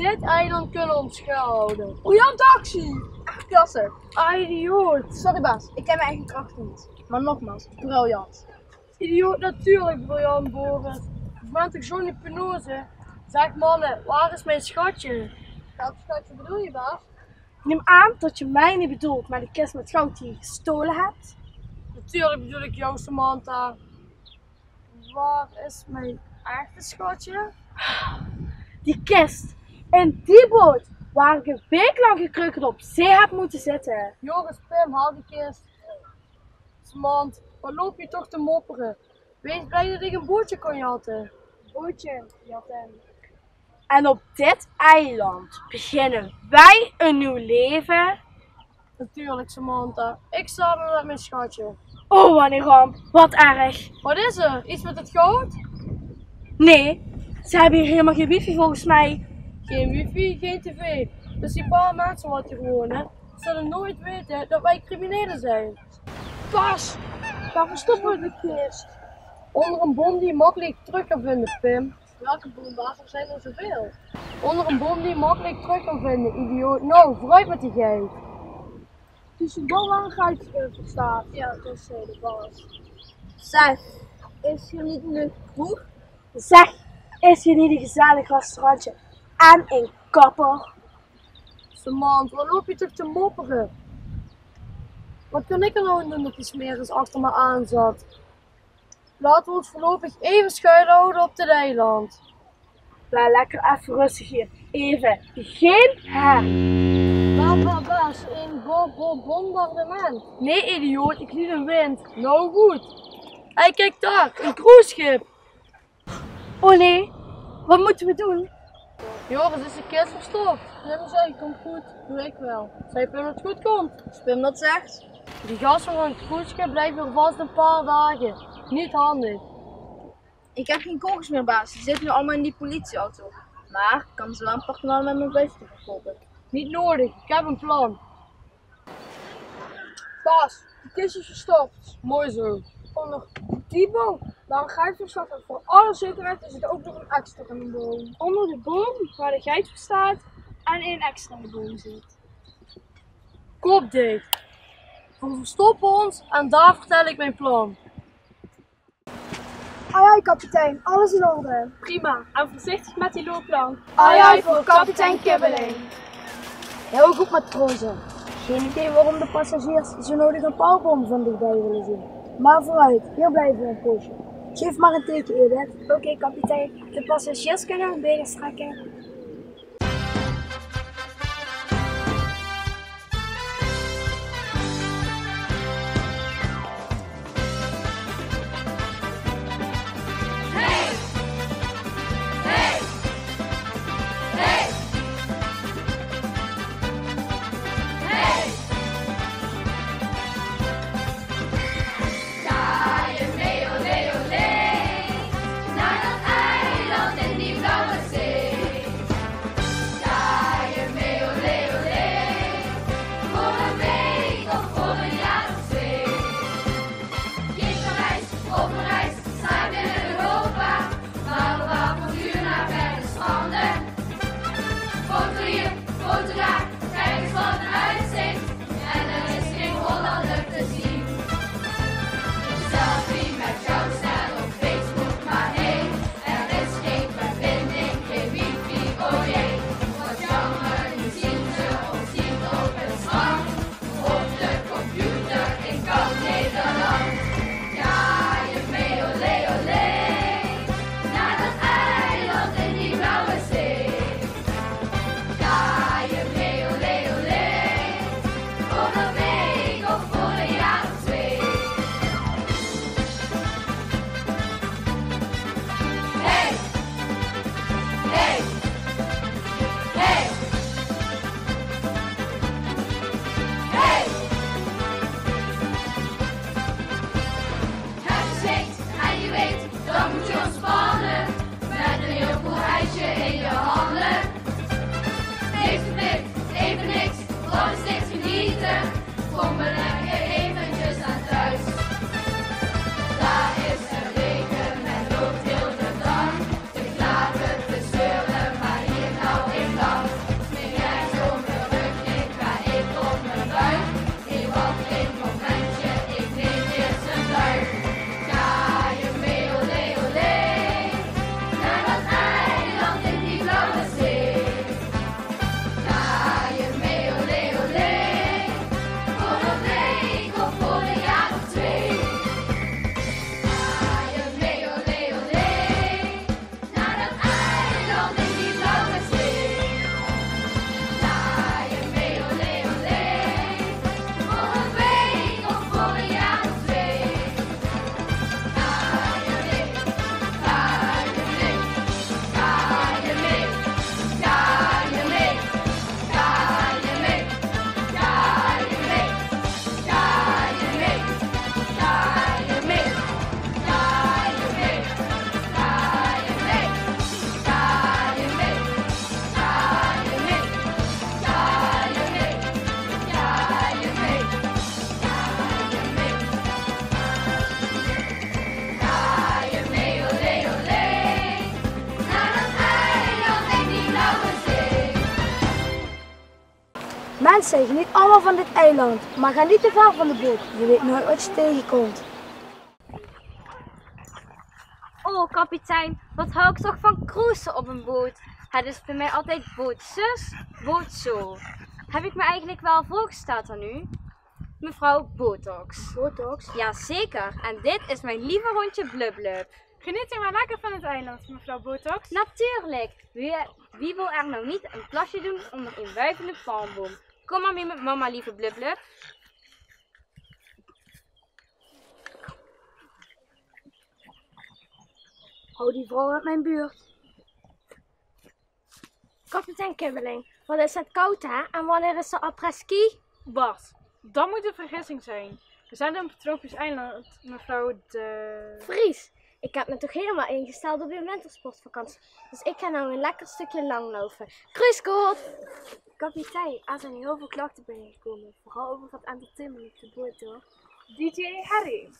dit eiland kunnen omschuilhouden. Briljant actie! Echt klasse. Idioot. Sorry baas, ik ken mijn eigen krachten niet. Maar nogmaals, briljant. Idioot, natuurlijk briljant, Boris. Je bent toch zo'n hypnose? Zeg mannen, waar is mijn schatje? Welk schatje bedoel je baas? Ik neem aan dat je mij niet bedoelt, maar de kist met goud die je gestolen hebt. Natuurlijk bedoel ik jou, Samantha. Waar is mijn echte schatje? Die kist in die boot waar ik een week lang gekreukeld op zee heb moeten zitten. Joris, Pim, haal die kist. Samant, wat loop je toch te mopperen? Wees blij dat ik een bootje kon jatten. Bootje, jatten. En op dit eiland beginnen wij een nieuw leven. Natuurlijk, Samantha. Ik samen met mijn schatje. Oh, wat een ramp. Wat erg. Wat is er? Iets met het goud? Nee, ze hebben hier helemaal geen wifi volgens mij. Geen wifi, geen tv. Dus die paar mensen wat hier wonen, zullen nooit weten dat wij criminelen zijn. Pas, waar verstoppen we de kist? Onder een boom die je makkelijk terug kan vinden, Pim. Welke boombaas? Er zijn er zoveel. Onder een boom die je makkelijk terug kan vinden, idioot. Nou, vooruit met die geit. Dus een bal waar een geit staat. Ja, dat is de baas. Zeg, is hier niet een kroeg? Zeg, is hier niet een gezellig restaurantje en een kapper? Samant, wat loop je toch te mopperen? Wat kan ik er nou aan doen dat die smeris achter me aan zat? Laten we ons voorlopig even schuilhouden op dit eiland. Blijf lekker even rustig hier. Even. Geen her. Baas, een bombardement. Nee, idioot, ik liet een wind. Nou goed. Hé, kijk daar, een cruiseschip. Oh nee, wat moeten we doen? Joris, is de kist verstopt? Pim zei, komt goed. Doe ik wel. Zei Pim dat het goed komt? Als Pim dat zegt. Die gasten van het cruiseschip blijven er vast een paar dagen. Niet handig. Ik heb geen kogels meer baas, die zitten nu allemaal in die politieauto. Maar ik kan ze wel een partner met mijn beestje verkopen. Niet nodig, ik heb een plan. Baas, de kist is verstopt. Mooi zo. Onder die boom waar een geit verstopt en voor alle zekerheid is er ook nog een extra in de boom. Onder de boom waar de geit staat en één extra in de boom zit. Kop dicht. We verstoppen ons en daar vertel ik mijn plan. Ai ai kapitein, alles in orde. Prima, en voorzichtig met die loopplank. Ai ai voor kapitein Kibbeling. Heel goed matrozen. Geen idee waarom de passagiers zo nodig een pauwboom van dichtbij willen zien. Maar vooruit, hier blijven we een poosje. Geef maar een teken, Edith. Oké, kapitein. De passagiers kunnen hun benen strekken. Laten we zeuren, maar hier nou in lang. Mensen, geniet allemaal van dit eiland, maar ga niet te ver van de boot. Je weet nooit wat je tegenkomt. Oh, kapitein, wat hou ik toch van cruisen op een boot. Het is bij mij altijd boot zus, boot zo. Heb ik me eigenlijk wel voorgesteld aan u? Mevrouw Botox. Botox? Jazeker, en dit is mijn lieve hondje Blub Blub. Geniet u maar lekker van het eiland, mevrouw Botox. Natuurlijk, wie wil er nou niet een plasje doen onder een wuivende palmboom? Kom maar mee met mama, lieve Blub Blub. Hou die vrouw uit mijn buurt. Kapitein Kibbeling, wat is het koud hè? En wanneer is de après-ski? Bart, dat moet een vergissing zijn. We zijn op het tropisch eiland, mevrouw de... Vries, ik heb me toch helemaal ingesteld op je wintersportvakantie. Dus ik ga nou een lekker stukje langlopen. Kruiskot! Kapitein, er zijn heel veel klachten binnengekomen. Vooral over het entertainment op de boot hoor. DJ Harry.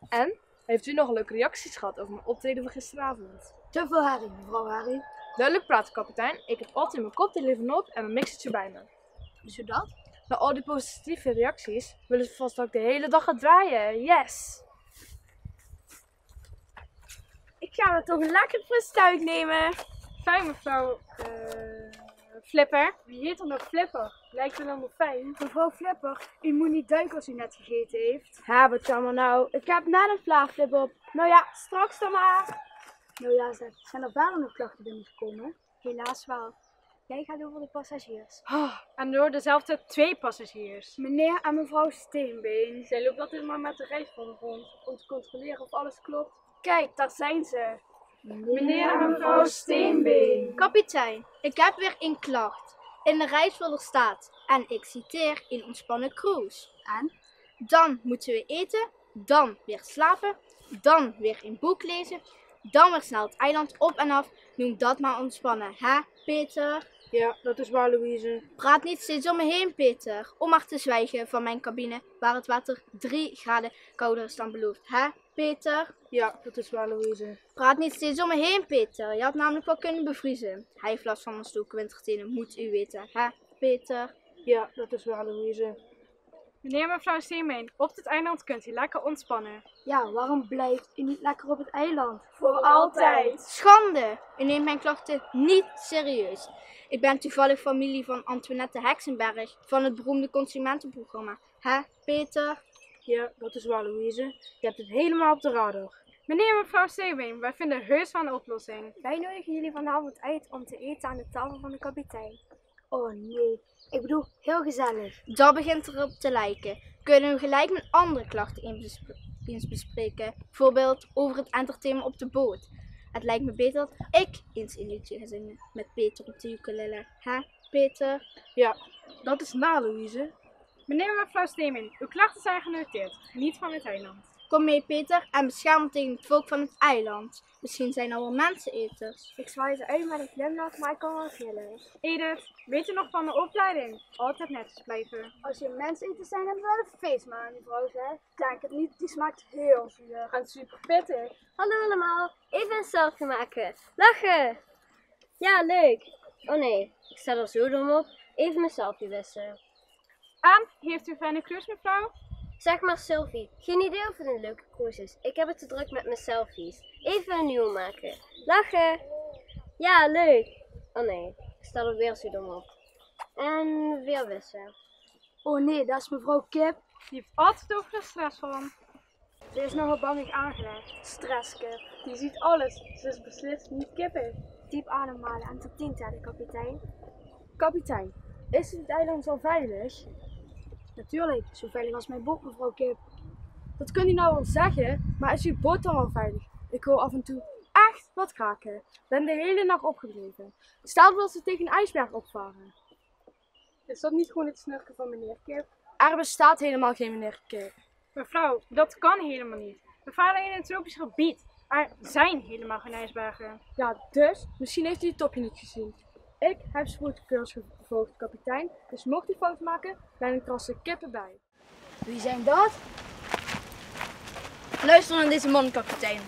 En? Heeft u nog leuke reacties gehad over mijn optreden van gisteravond? Te veel Harry, mevrouw Harry. Duidelijk praten, kapitein. Ik heb altijd mijn koptelefoon op en mijn mixertje bij me. Is u dat? Na al die positieve reacties willen ze vast dat ik de hele dag ga draaien. Yes! Ik ga me toch lekker frustuit nemen. Fijn, mevrouw Flipper. Wie heet er nog Flipper? Lijkt er dan nog fijn. Mevrouw Flipper, u moet niet duiken als u net gegeten heeft. Ja, wat jammer nou. Ik heb net een vlaagflip op. Nou ja, straks dan maar. Nou ja, zeg, zijn er verder nog klachten binnengekomen? Helaas wel. Jij gaat over de passagiers. En door dezelfde 2 passagiers. Meneer en mevrouw Steenbeen. Zij loopt altijd maar met de reis van de grond om te controleren of alles klopt. Kijk, daar zijn ze. Meneer en mevrouw Steenbeen. Kapitein, ik heb weer een klacht. In de reisfolder staat, en ik citeer, een ontspannen cruise. En? Dan moeten we eten, dan weer slapen, dan weer een boek lezen, dan weer snel het eiland op en af. Noem dat maar ontspannen, hè Peter? Ja, dat is waar, Louise. Praat niet steeds om me heen, Peter. Om maar te zwijgen van mijn cabine, waar het water 3 graden kouder is dan beloofd, hè Peter? Ja, dat is waar, Louise. Praat niet steeds om me heen, Peter. Je had namelijk wel kunnen bevriezen. Hij heeft last van een stoel wintertenen, moet u weten, hè Peter? Ja, dat is waar, Louise. Meneer en mevrouw Steenbeen, op dit eiland kunt u lekker ontspannen. Ja, waarom blijft u niet lekker op het eiland? Voor altijd. Schande! U neemt mijn klachten niet serieus. Ik ben toevallig familie van Antoinette Heksenberg van het beroemde consumentenprogramma. Hè, Peter? Ja, dat is waar, Louise. Je hebt het helemaal op de radar. Meneer en mevrouw Steenbeen, wij vinden heus van een oplossing. Wij nodigen jullie vanavond uit om te eten aan de tafel van de kapitein. Oh nee, ik bedoel, heel gezellig. Dat begint erop te lijken. Kunnen we gelijk met andere klachten eens bespreken? Bijvoorbeeld over het entertainment op de boot. Het lijkt me beter dat ik eens een liedje ga zingen met Peter op de ukulele. Hè, Peter? Ja, dat is na, Louise. Meneer en mevrouw Steenbeen, uw klachten zijn genoteerd. Geniet van het eiland. Kom mee, Peter, en bescherm me tegen het volk van het eiland. Misschien zijn er wel menseneters. Ik zwaai ze uit met een glimlach, maar ik kan wel gillen. Edith, weet je nog van de opleiding? Altijd netjes blijven. Als je menseter zijn, hebben we wel een feestmaal aan die vrouw, zeg. Denk het niet, die smaakt heel zuur. En super pittig. Hallo allemaal, even een selfie maken. Lachen! Ja, leuk. Oh nee, ik sta er zo dom op. Even mijn selfie wissen. En, heeft u een fijne cruise, mevrouw? Zeg maar Sylvie, geen idee of het een leuke cruise is. Ik heb het te druk met mijn selfies. Even een nieuwe maken. Lachen! Ja, leuk. Oh nee, ik sta er weer zo dom op. En weer wissen. Oh nee, dat is mevrouw Kip. Die heeft altijd over de stress van. Ze is nogal bangig aangelegd. Stresskip. Die ziet alles. Ze is beslist niet kippig. Diep ademhalen en tot 10 tellen, kapitein. Kapitein, is het eiland wel veilig? Natuurlijk, zo veilig als mijn boot, mevrouw Kip. Dat kunt u nou wel zeggen, maar is uw boot dan wel veilig? Ik hoor af en toe echt wat kraken. Ben de hele nacht opgebleven. Stel dat ze tegen een ijsberg opvaren. Is dat niet gewoon het snurken van meneer Kip? Er bestaat helemaal geen meneer Kip. Mevrouw, dat kan helemaal niet. We varen in een tropisch gebied. Er zijn helemaal geen ijsbergen. Ja, dus misschien heeft u het topje niet gezien. Ik heb spoedcursus gevolgd, kapitein. Dus mocht u fout maken, ben ik er als de kippen bij. Wie zijn dat? Luister naar deze man, kapitein.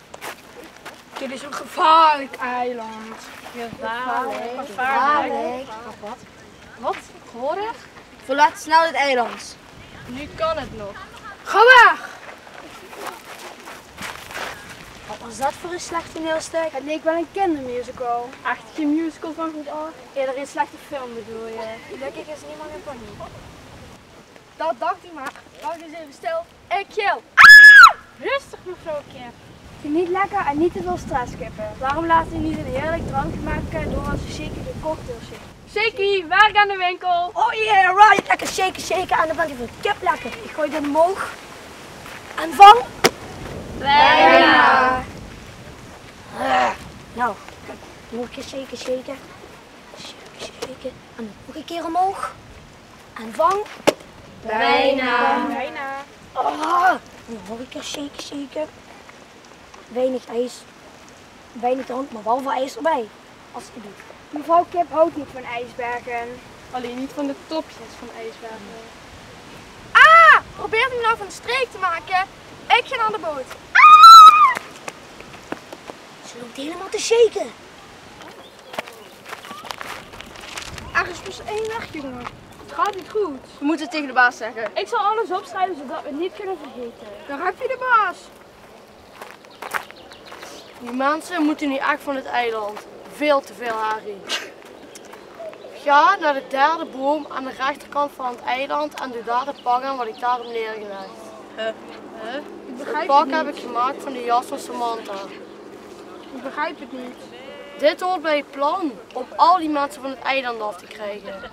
Dit is een gevaarlijk eiland. Gevaarlijk. Wat? Gehoord? Verlaat snel het eiland. Nu kan het nog. Ga weg! Wat was dat voor een slecht toneelstuk? Het leek wel een kindermusical. Echt geen musical van goed af. Eerder een slechte film bedoel je. Gelukkig is niemand in paniek. Dat dacht ik maar. Wacht eens even stil. Ik gil. Rustig mevrouw Kip. Geniet lekker en niet te veel stress, kippen. Waarom laten we niet een heerlijk drankje maken door onze shaker de cocktail shake? Shaky, werk aan de winkel. Oh yeah, right! Lekker shaken en dan ben je voor de kip lekker. Ik gooi dit omhoog. En vang! Bijna. Nou, nog een keer shaken. Shaken. En nog een keer omhoog. En vang. Bijna. Oh, nog een keer shaken. Weinig ijs. Weinig drank, maar wel veel ijs erbij. Alsjeblieft. Mevrouw Kip houdt niet van ijsbergen. Alleen niet van de topjes van ijsbergen. Ah! Probeert u nou van de streek te maken? Ik ga naar de boot. Ze loopt helemaal te shaken. Er is pas één weg, jongen. Het gaat niet goed. We moeten het tegen de baas zeggen. Ik zal alles opschrijven zodat we het niet kunnen vergeten. Daar heb je de baas. Die mensen moeten niet echt van het eiland. Veel te veel herrie. Ga naar de derde boom aan de rechterkant van het eiland en doe daar de pak aan wat ik daar heb neergelegd. Het pak heb ik gemaakt van de jas van Samantha. Ik begrijp het niet. Dit hoort bij het plan om al die mensen van het eiland af te krijgen.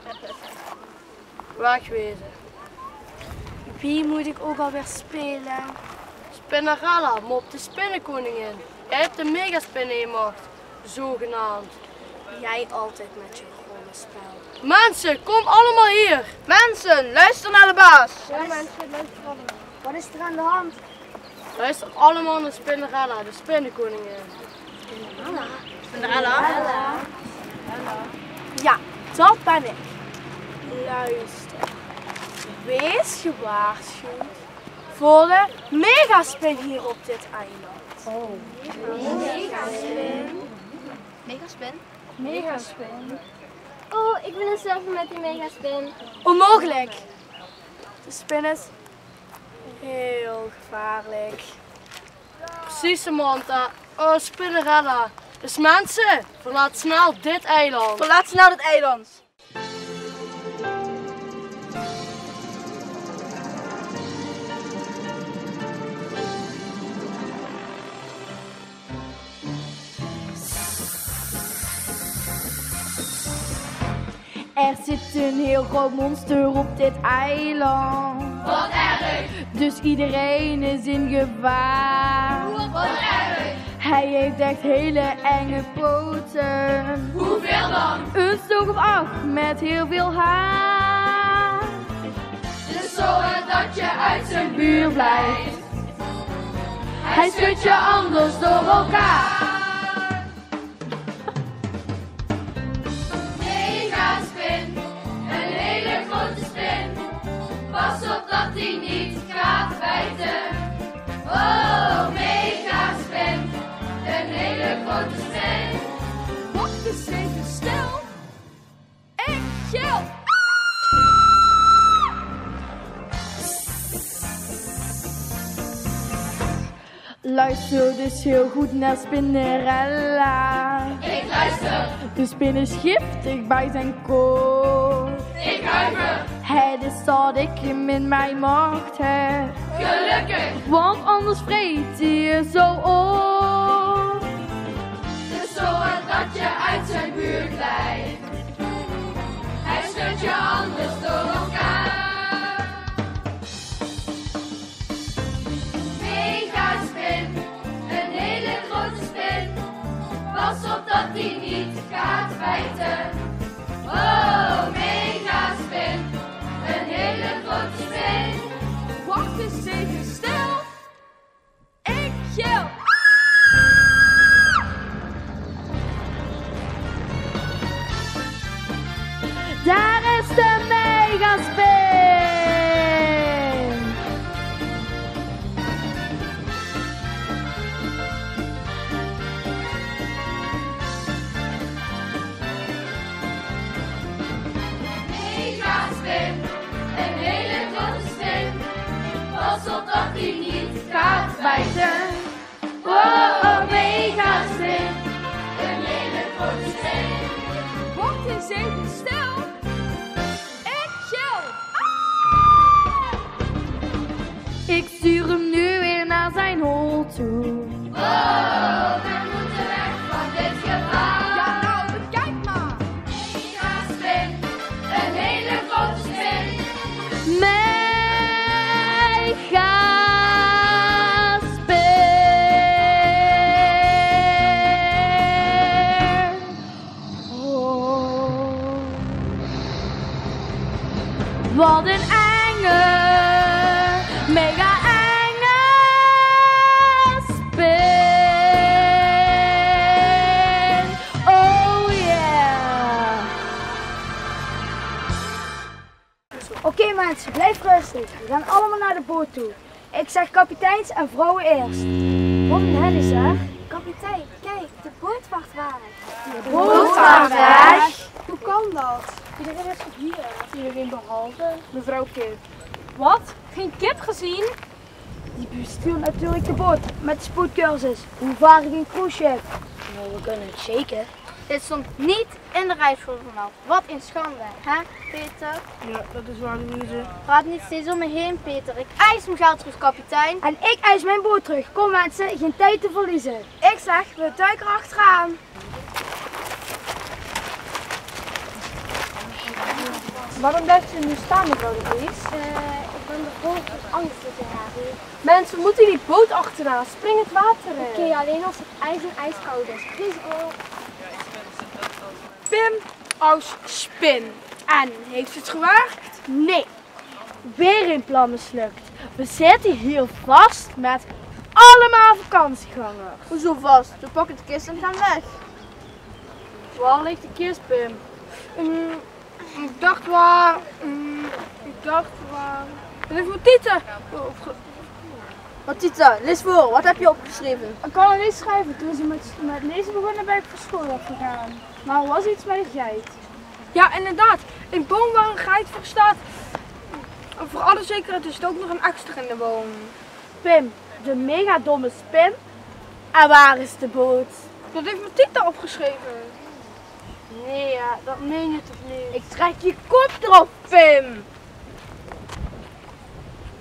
Wegwezen. Wie moet ik ook alweer spelen? Spinnerella, mop de spinnenkoningin. Jij hebt de megaspin in je macht, zogenaamd. Jij altijd met je rollenspel. Mensen, kom allemaal hier! Mensen, luister naar de baas. Ja, mensen, luister allemaal. Wat is er aan de hand? Luister allemaal naar Spinnerella, de spinnenkoningin. Spinnerella? Ja, dat ben ik. Luister. Wees gewaarschuwd voor de megaspin hier op dit eiland. Oh. Megaspin? Oh, ik wil een surfen met die megaspin. Onmogelijk. De spin is heel gevaarlijk. Precies, Samantha. Oh, Spinnerella. Dus mensen, verlaat snel dit eiland. Verlaat snel het eiland. Er zit een heel groot monster op dit eiland. Wat erg! Dus iedereen is in gevaar. Wat erg! Hij heeft echt hele enge poten. Hoeveel dan? Een stuk of 8 met heel veel haar. Dus zorg dat je uit zijn buurt blijft. Hij schudt je anders door elkaar. Pas op dat hij niet gaat bijten. Oh, megaspin, een hele grote spin. Wacht eens even stil. Ik gil. Luister dus heel goed naar Spinnerella. Ik luister. De spin is giftig bij zijn kop. Ik huiver. Het is dat ik hem in mijn macht heb. Gelukkig. Want anders vreet hij je zo op. Dus zorg dat je uit zijn buurt blijft. Hij schudt je anders door elkaar. Megaspin, een hele grote spin. Pas op dat hij niet gaat bijten. Oh, megaspin, een hele grote spin. Wacht eens even stil. Ik gil. Daar is de pas op dat hij niet gaat bijten. Oh, oh, mega spin, een hele grote spin. Wordt eens even stil. Ik chill. Ik stuur hem nu weer naar zijn hol toe. Oh, we moeten weg van dit gevaar. Ja, nou, bekijk maar. Mega spin, een hele grote spin. Mega spin. Oh. Wat een enge, mega enge spin. Oh yeah. Oké mensen, blijf rustig. We gaan allemaal naar de boot toe. Ik zeg kapiteins en vrouwen eerst. Wat een hel is hè? Kapitein, kijk, de boot vaart weg. De boot vaart weg. Hoe kan dat? Iedereen is toch hier? Iedereen behalve Mevrouw Kip. Wat? Geen kip gezien? die bestuurt natuurlijk de boot met de spoedcursus. Hoe vaar ik een cruiseschip? Nou, we kunnen het shaken. Dit stond niet in de reisvoer vanaf. Wat een schande, hè Peter? Ja, dat is waar, Louise. Praat niet steeds om me heen, Peter. Ik eis mijn geld terug, kapitein. En ik eis mijn boot terug. Kom mensen, geen tijd te verliezen. Ik zeg, we duiken achteraan. Waarom blijft u nu staan, mevrouw de Vries? Ik ben de boot dus angst te hebben. Mensen, moeten die boot achteraan? Spring het water in. Oké, alleen als het ijs en ijskoud is. Please, oh. Pim als spin. En, heeft het gewerkt? Nee. Weer een plan mislukt. We zitten hier vast met allemaal vakantiegangers. Hoezo vast? We pakken de kist en gaan weg. Waar ligt de kist, Pim? Ik dacht waar. Dat is voor Tieten. Wat Tita, lees voor. Wat heb je opgeschreven? Ik kan het niet schrijven. Toen ze met lezen begonnen ben ik voor school afgegaan. Maar er was iets met een geit. Ja, inderdaad. In boom waar een geit voor staat. Voor alle zekerheid is het ook nog een extra in de boom. Pim, de mega domme spin. En waar is de boot? Dat heeft mijn Tita opgeschreven. Nee, ja, dat meen je toch niet? Ik trek je kop erop, Pim!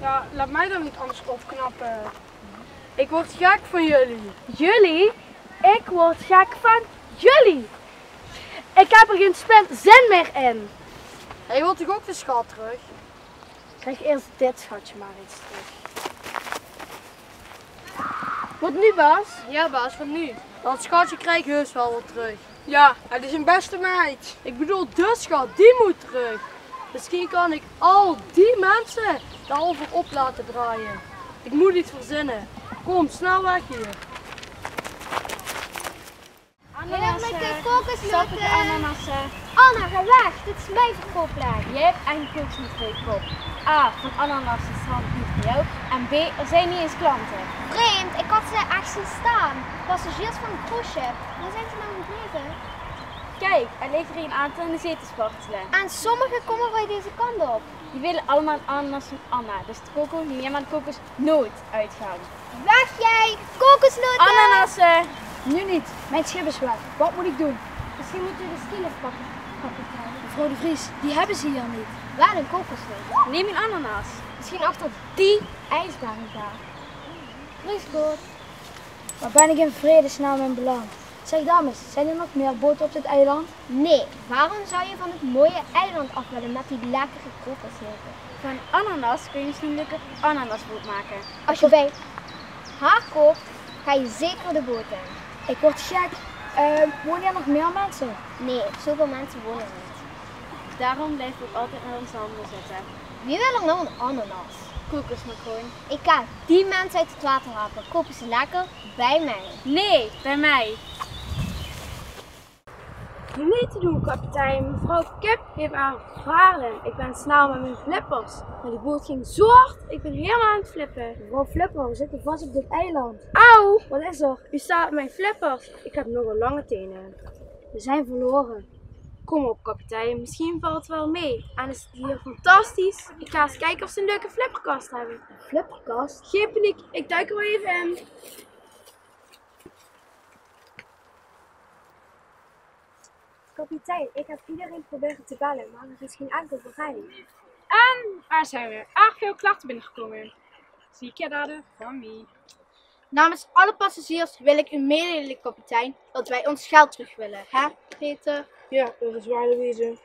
Ja, laat mij dan niet anders opknappen. Ik word gek van jullie. Jullie? Ik word gek van jullie. Ik heb er geen zin meer in. Je wilt toch ook de schat terug? Krijg eerst dit schatje maar eens terug. Wat nu, Bas? Ja, Bas, wat nu? Dat schatje krijg ik heus wel wat terug. Ja, het is een beste meid. Ik bedoel, de schat, die moet terug. Misschien kan ik al die mensen daarover op laten draaien. Ik moet iets verzinnen. Kom, snel weg hier. Heerlijke kokosnoten. Ananassen. Anna, ga weg. Dit is mijn verkoopplek. Jij hebt eigenlijk kokos niet gekocht. A, van ananassen strand niet voor jou. En B, er zijn niet eens klanten. Vreemd, ik had ze echt zien staan. Passagiers van een cruiseschip. Waar zijn ze nou gebleven? Kijk, er ligt er een aantal in de zee te spartelen. En sommigen komen wij deze kant op. Die willen allemaal een ananas van Anna. Dus de coco die helemaal de kokos nooit uitgaan. Weg jij, kokosnoten! Ananassen! Nu niet. Mijn schip is weg. Wat moet ik doen? Misschien moeten we de skillet pakken, kapitein. Mevrouw de Vries, die hebben ze hier niet. Waar een kokosnoot? Neem een ananas. Misschien achter die ijsbaan daar. Vliegboot. Waar ben ik in vredesnaam in beland? Zeg dames, zijn er nog meer boten op dit eiland? Nee, waarom zou je van het mooie eiland af willen met die lekkere kokosnoten? Van ananas kun je misschien een leuke ananasboot maken. Als je bij haar koopt, ga je zeker de boot in. Ik word gek. Wonen hier nog meer mensen? Nee, zoveel mensen wonen er niet. Daarom blijven we ook altijd naar onze handen zitten. Wie wil er nou een ananas? Kokosmacroon. Ik ga die mensen uit het water helpen. Kopen ze lekker bij mij. Nee, bij mij. Niet te doen, kapitein. Mevrouw Kip heeft haar verhalen. Ik ben snel met mijn flippers. Maar die boot ging zo hard, ik ben helemaal aan het flippen. Mevrouw Flipper, we zitten vast op dit eiland. Auw! Wat is er? U staat op mijn flippers. Ik heb nog een lange tenen. We zijn verloren. Kom op, kapitein. Misschien valt het wel mee. En is het hier fantastisch. Ik ga eens kijken of ze een leuke flipperkast hebben. Een flipperkast? Geen paniek. Ik duik er wel even in. Kapitein, ik heb iedereen proberen te bellen, maar er is geen enkel bereik. En waar zijn we? Erg veel klachten binnengekomen. Zieke daden van wie? Namens alle passagiers wil ik u mededelen, kapitein, dat wij ons geld terug willen. Hè, Peter? Ja, dat is waar, Louise.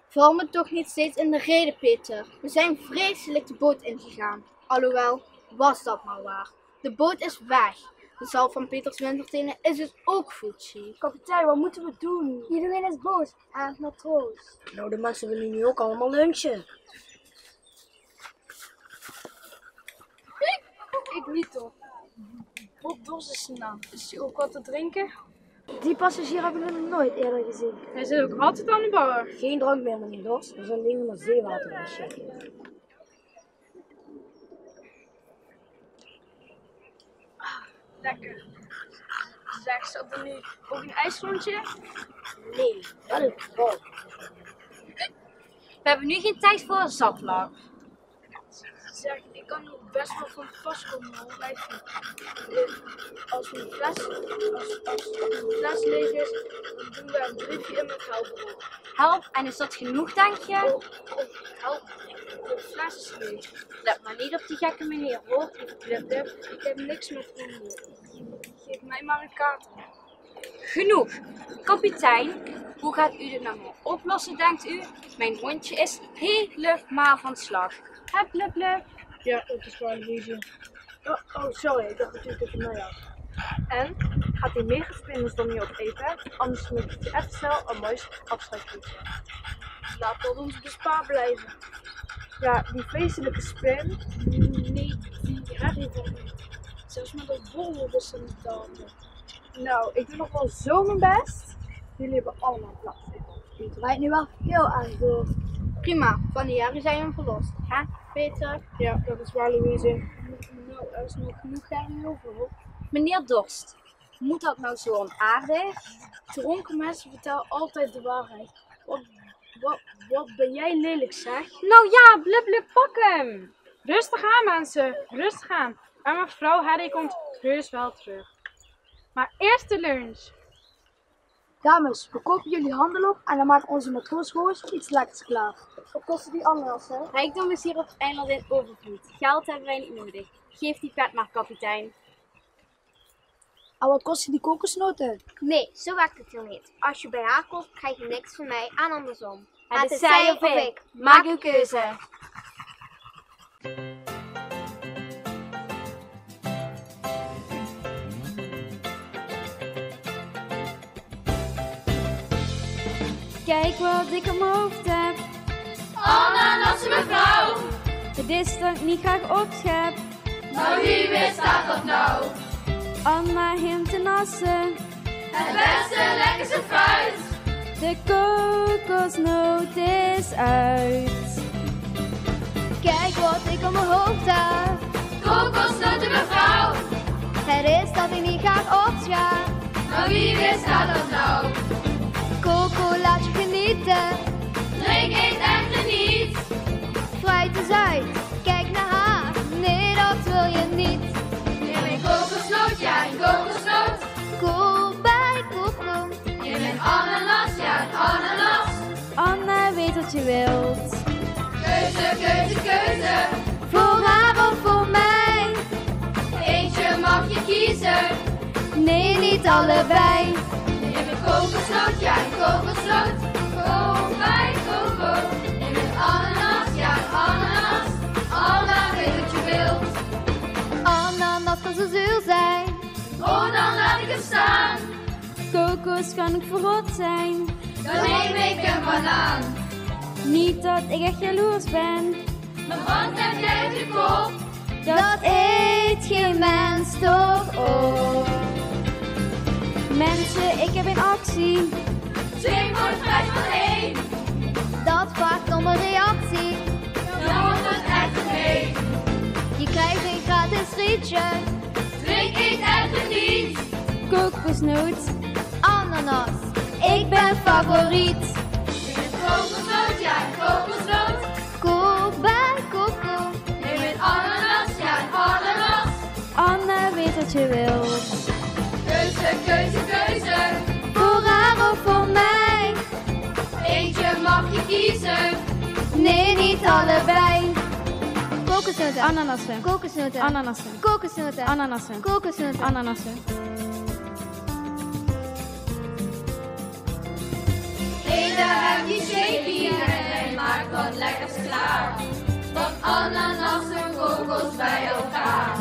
Val me toch niet steeds in de reden, Peter. We zijn vreselijk de boot ingegaan. Alhoewel, was dat maar waar. De boot is weg. De zal van Peters wintertenen is dus ook Gucci. Kapitein, wat moeten we doen? Iedereen is boos en het matroos. Nou, de mensen willen nu ook allemaal lunchen. Ik niet toch. Bob Dos is zijn naam. Is hij ook wat te drinken? Die passagier hebben we nog nooit eerder gezien. Hij zit ook altijd aan de bar. Geen drank meer, meneer Dos. Er is alleen maar zeewater in de shaker. Lekker. Zeg, zat er nu ook een ijsrondje? Nee, dat is vol. We hebben nu geen tijd voor een zatlap. Zeg, ik kan hier best wel van pas komen, maar als een fles leeg is, dan doen we een briefje in met helpen. Help, en is dat genoeg, denk je? Help, de fles is leeg. Let maar niet op die gekke meneer, hoor. Ik heb niks met vrienden. Geef mij maar een kaart. Genoeg. Kapitein, hoe gaat u dit nou maar oplossen, denkt u? Mijn hondje is helemaal van slag. Heb blub blub. Ja, dat is waar, Louise. Oh, sorry, ik dacht natuurlijk dat je mij had. En gaat die megaspinners dan niet opeten? Anders moet je echt snel een mooi afscheid. Laat dat ons bespaard blijven. Ja, die vreselijke spin. Nee, die redden van niet. Zelfs met dat bol is ze niet tanden. Nou, ik doe nog wel zo mijn best. Jullie hebben allemaal plastic. Het rijdt nu wel heel erg door. Prima, van die jaren zijn we verlost. Hè, Peter? Ja, dat is waar, Louise. Nou, er is nog genoeg herrie over. Meneer Dorst, moet dat nou zo onaardig? Dronken mensen vertellen altijd de waarheid. Wat ben jij lelijk, zeg? Nou ja, blub blub, pak hem. Rustig aan, mensen. Rustig aan. En mevrouw Harry komt heus wel terug. Maar eerst de lunch. Dames, we kopen jullie handel op en dan maken onze matroos Roos iets lekkers klaar. Wat kosten die ananassen? Rijkdom is hier op het eiland in overvloed. Geld hebben wij niet nodig. Geef die pet maar, kapitein. En wat kosten die kokosnoten? Nee, zo werkt het hier niet. Als je bij haar koopt, krijg je niks van mij en andersom. Het is zij of ik. Maak uw keuze. Kijk wat ik op mijn hoofd heb. Ananas mevrouw, Het is dat ik niet graag opschep. nou wie weerstaat dat nou? Anna Hintenassen. Het beste lekkerste fruit. De kokosnoot is uit. Kijk wat ik op mijn hoofd heb. Kokosnoten mevrouw, Het is dat ik niet graag opschep. nou wie weerstaat dat nou? Coco, laat je genieten. Drink, eet en geniet. Fruit is uit. Kijk naar haar. Nee, dat wil je niet. Neem een kokosnoot, ja een kokosnoot. Kool bij Coco. Neem een ananas, ja een ananas. Anna weet wat je wilt. Keuze, keuze, keuze. Voor haar of voor mij. Eentje mag je kiezen. Nee, niet allebei. Neem een kokosnoot, ja een kokosnoot. Kool bij koko. Neem een ananas, ja een ananas. Anna weet wat je wilt. Ananas kan zo zuur zijn. Oh, dan laat ik hem staan. Kokos kan ook verrot zijn. Dan neem ik een banaan. Niet dat ik echt jaloers ben. Maar wat heb jij op je kop? Dat eet geen mens toch op. Mensen, ik heb een actie. 2 voor de prijs van 1. Dat vraagt om een reactie. Dan wordt het echt gemeen. Je krijgt een gratis rietje. Drink, eet en geniet. Kokosnoot. Ananas. Ik ben favoriet. je wilt. Keuze, keuze, keuze. Voor haar of voor mij? Eentje mag je kiezen. Nee, niet allebei. Kokosnoten. Ananassen. Kokosnoten. Ananassen. Kokosnoten. Ananassen. Kokosnoten. Ananassen. Heden heb je shaky en hij maakt wat lekkers klaar. Van ananas en kokos bij elkaar.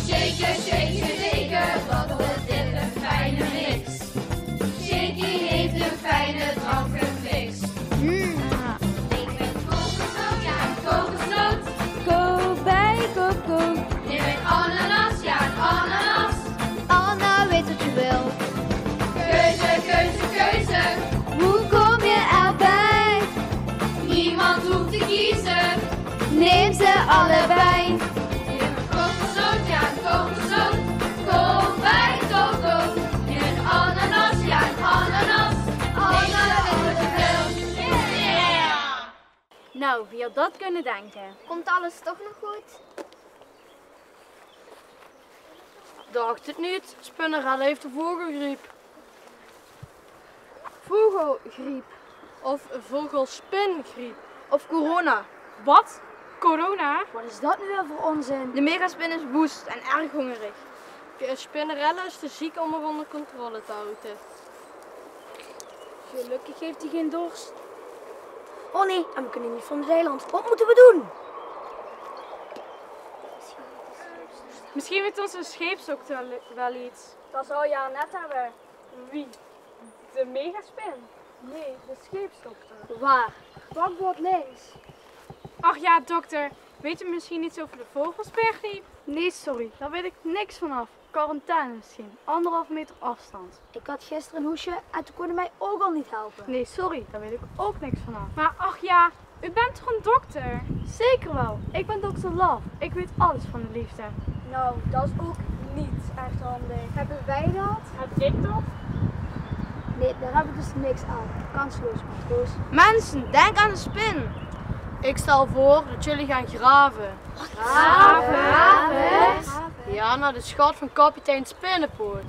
Shaken, shaken, shaken, wat wordt dit een fijne mix. Shaky heeft een fijne drankenmix. Ik ben kokosnoot, ja een kokosnoot. Go bij Coco. Je bent ananas, ja een ananas. Anna weet wat je wil. Keuze, keuze, keuze. Hoe kom je erbij? Niemand hoeft te kiezen. Neem ze allebei. Je bent kokosnoot, ja een kokosnoot. Kom bij Coco. Je bent ananas, ja een ananas. Anna weet wat je wil. Yeah! Nou, wie had dat kunnen denken? Komt alles toch nog goed? Dacht het niet. Spinnerella heeft de vogelgriep. Vogelgriep. Of vogelspingriep. Of corona. Wat? Corona? Wat is dat nu weer voor onzin? De megaspin is woest en erg hongerig. Spinnerella is te ziek om haar onder controle te houden. Gelukkig heeft hij geen dorst. Oh nee, en we kunnen niet van het eiland. Wat moeten we doen? Misschien weet onze scheepsdokter wel iets. Dat zou je haar net hebben. Wie? De megaspin? Nee, de scheepsdokter. Waar? Bakbord links. Ach ja, dokter. Weet u misschien iets over de vogelspingriep? Nee, sorry. Daar weet ik niks vanaf. Quarantaine misschien. 1,5 meter afstand. Ik had gisteren een hoesje en toen kon mij ook al niet helpen. Nee, sorry. Daar weet ik ook niks vanaf. Maar ach ja, u bent toch een dokter? Zeker wel. Ik ben Dr. Love. Ik weet alles van de liefde. Nou, dat is ook niet echt handig. Hebben wij dat? Heb ik toch? Nee, daar heb ik dus niks aan. Kansloos, matroos. Mensen, denk aan de spin. Ik stel voor dat jullie gaan graven. Graven? Ja, naar de schat van kapitein Spinnenpoot.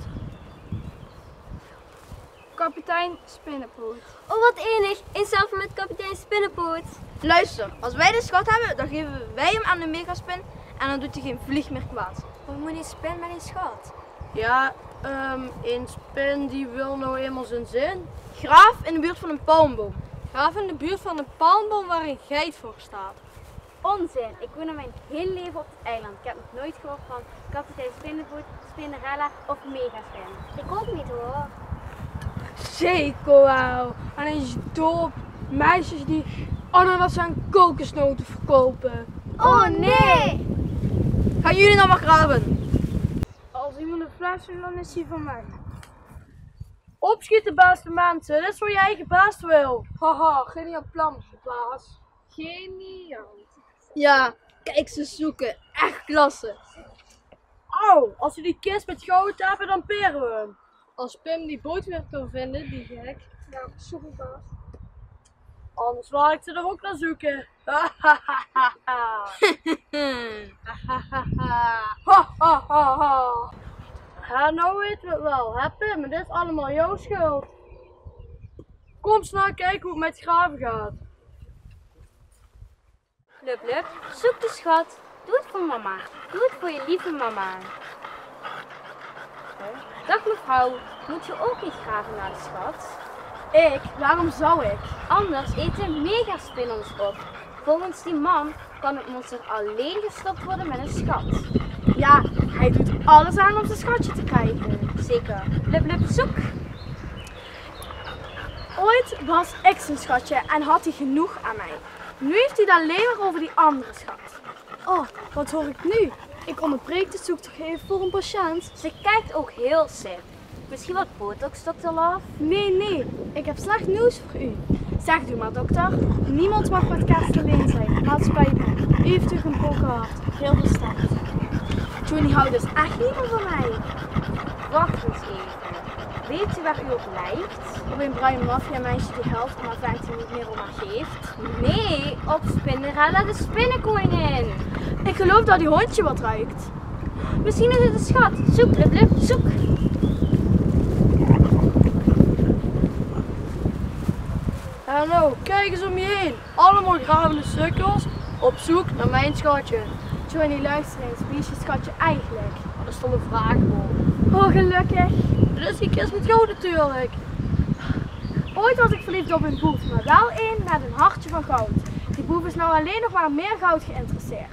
Kapitein Spinnenpoot. Oh, wat enig. Een selfie met kapitein Spinnenpoot. Luister, als wij de schat hebben, dan geven wij hem aan de megaspin en dan doet hij geen vlieg meer kwaad. Wat moet die spin met die schat? Ja, een spin die wil nou eenmaal zijn zin. Graaf in de buurt van een palmboom. Graaf in de buurt van een palmboom waar een geit voor staat. Onzin. Ik woon al mijn hele leven op het eiland. Ik heb nog nooit gehoord van kapitein Spinnenpoot, Spinnerella of Megaspin. Ik ook niet hoor. Zeker wel. En hij is dol op meisjes die ananas en kokosnoten verkopen. Oh nee! Gaan jullie nou maar graven? Als iemand een fles wil, dan is hij van mij. Opschieten, beste mensen. Dit is wat je eigen baas wil. Haha, geniaal plan, baas. Geniaal. Ja, kijk ze zoeken. Echt klasse. Au, als we die kist met goud hebben, dan peren we hem. Als Pim die boot weer kan vinden, die gek. Ja, sorry baas. Anders laat ik ze er ook naar zoeken. Ja, nou weten we het wel, hè Pim, maar dit is allemaal jouw schuld. Kom snel kijken hoe het met graven gaat. Lup, Lup, zoek de schat. Doe het voor mama. Doe het voor je lieve mama. Dag mevrouw, moet je ook niet graven naar de schat? Ik? Waarom zou ik? Anders eet een megaspin ons op. Volgens die man kan het monster alleen gestopt worden met een schat. Ja, hij doet alles aan om zijn schatje te krijgen. Zeker. Lup, Lup, zoek. Ooit was ik zijn schatje en had hij genoeg aan mij. Nu heeft hij het alleen maar over die andere schat. Oh, wat hoor ik nu? Ik onderbreek de zoektocht even voor een patiënt. Ze kijkt ook heel sip. Misschien wat botox, dokter Love? Nee, ik heb slecht nieuws voor u. Zeg u maar, dokter. Niemand mag met kerst alleen zijn. Laat spijt me. U heeft een gebroken hart. Heel veel sterkte. Johnny houdt dus echt niet meer van mij. Wacht eens even. Weet u waar u op lijkt? Op een bruin maffia-meisje die helft, maar vindt hij niet meer om haar geeft. Nee, op Spinnerella de spinnenkoningin. Ik geloof dat die hondje wat ruikt. Misschien is het een schat. Zoek, blub, blub, zoek. Hallo, kijk eens om je heen. Allemaal gravende sukkels op zoek naar mijn schatje. Johnny, luister eens. Wie is je schatje eigenlijk? Dat is toch een vraag, hoor. Oh, gelukkig. Dat is die kist met goud natuurlijk. Ooit was ik verliefd op een boef, maar wel één met een hartje van goud. Die boef is nou alleen nog maar in meer goud geïnteresseerd.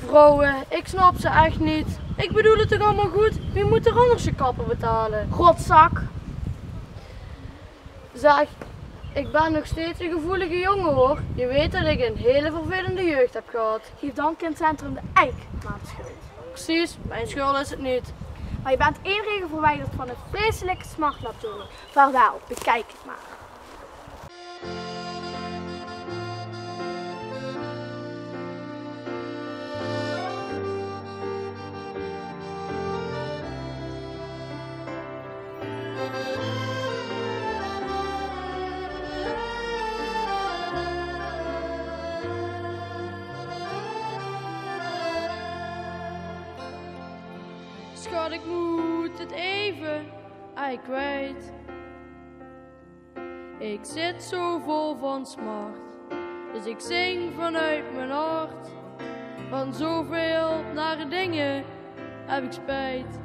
Vrouwen, ik snap ze echt niet. Ik bedoel het toch allemaal goed? Wie moet er anders je kappen betalen? Rotzak. Zeg, ik ben nog steeds een gevoelige jongen hoor. Je weet dat ik een hele vervelende jeugd heb gehad. Geef dan kindcentrum de eik maar de schuld. Precies, mijn schuld is het niet. Maar je bent 1 regel verwijderd van een vreselijke smartlaptoren. Vaarwel, bekijk het maar. Schat, ik moet het even kwijt. Ik zit zo vol van smart, dus ik zing vanuit mijn hart. Van zoveel nare dingen heb ik spijt.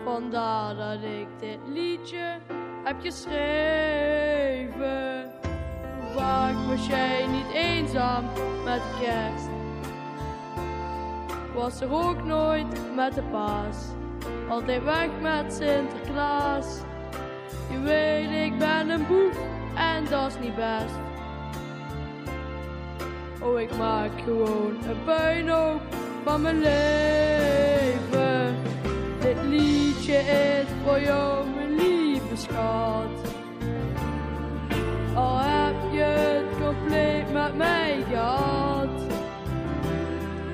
Vandaar dat ik dit liedje heb geschreven. Vaak was jij niet eenzaam met de kerst. Was er ook nooit met de paas. Altijd weg met Sinterklaas. Je weet, ik ben een boef en dat is niet best. Oh, ik maak gewoon een puinhoop van mijn leven. Dit liedje is voor jou, mijn lieve schat. Al heb je het compleet met mij gehad.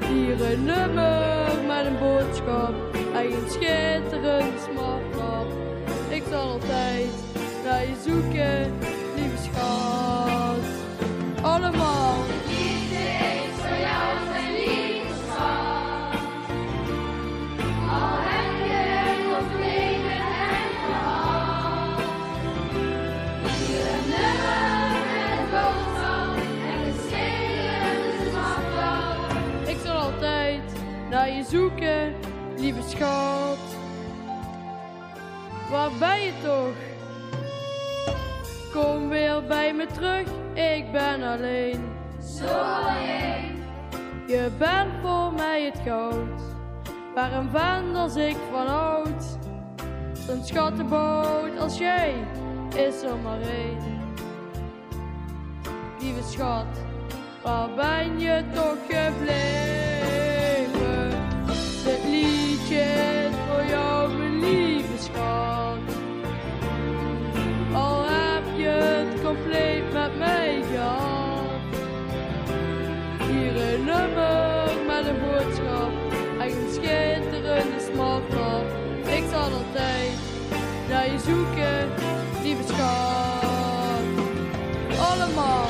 Hier een nummer met een boodschap en een schitterend smartlap. Ik zal altijd naar je zoeken, lieve schat. Allemaal. Liefde is voor jou mijn lieve schat. Al heb je het compleet met hem gehad. Hier een nummer met een boodschap en een schitterende smartlap. Ik zal altijd naar je zoeken, lieve schat. Waar ben je toch? Kom weer bij me terug, ik ben alleen. Zo alleen. Je bent voor mij het goud, waar een vent als ik van houd. Zo'n schattenboot als jij is er maar één. Lieve schat, waar ben je toch gebleven? Dit liedje is voor jou, mijn lieve schat. Al heb je het compleet met mij gehad. Hier een nummer met een boodschap en een schitterende smartlap. Ik zal altijd naar je zoeken, lieve schat. Allemaal.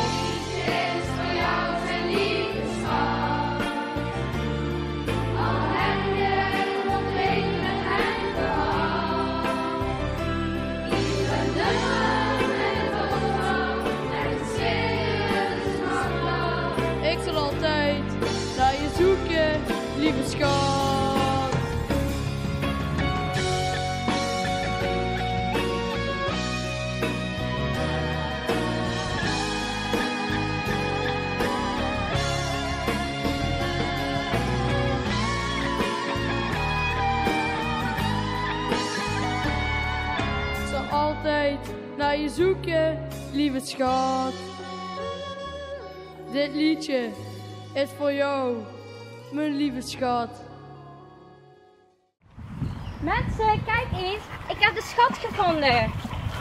Ik zal altijd naar je zoeken, lieve schat. Ik zal altijd naar je zoeken, lieve schat. Dit liedje is voor jou, mijn lieve schat. Mensen, kijk eens. Ik heb de schat gevonden.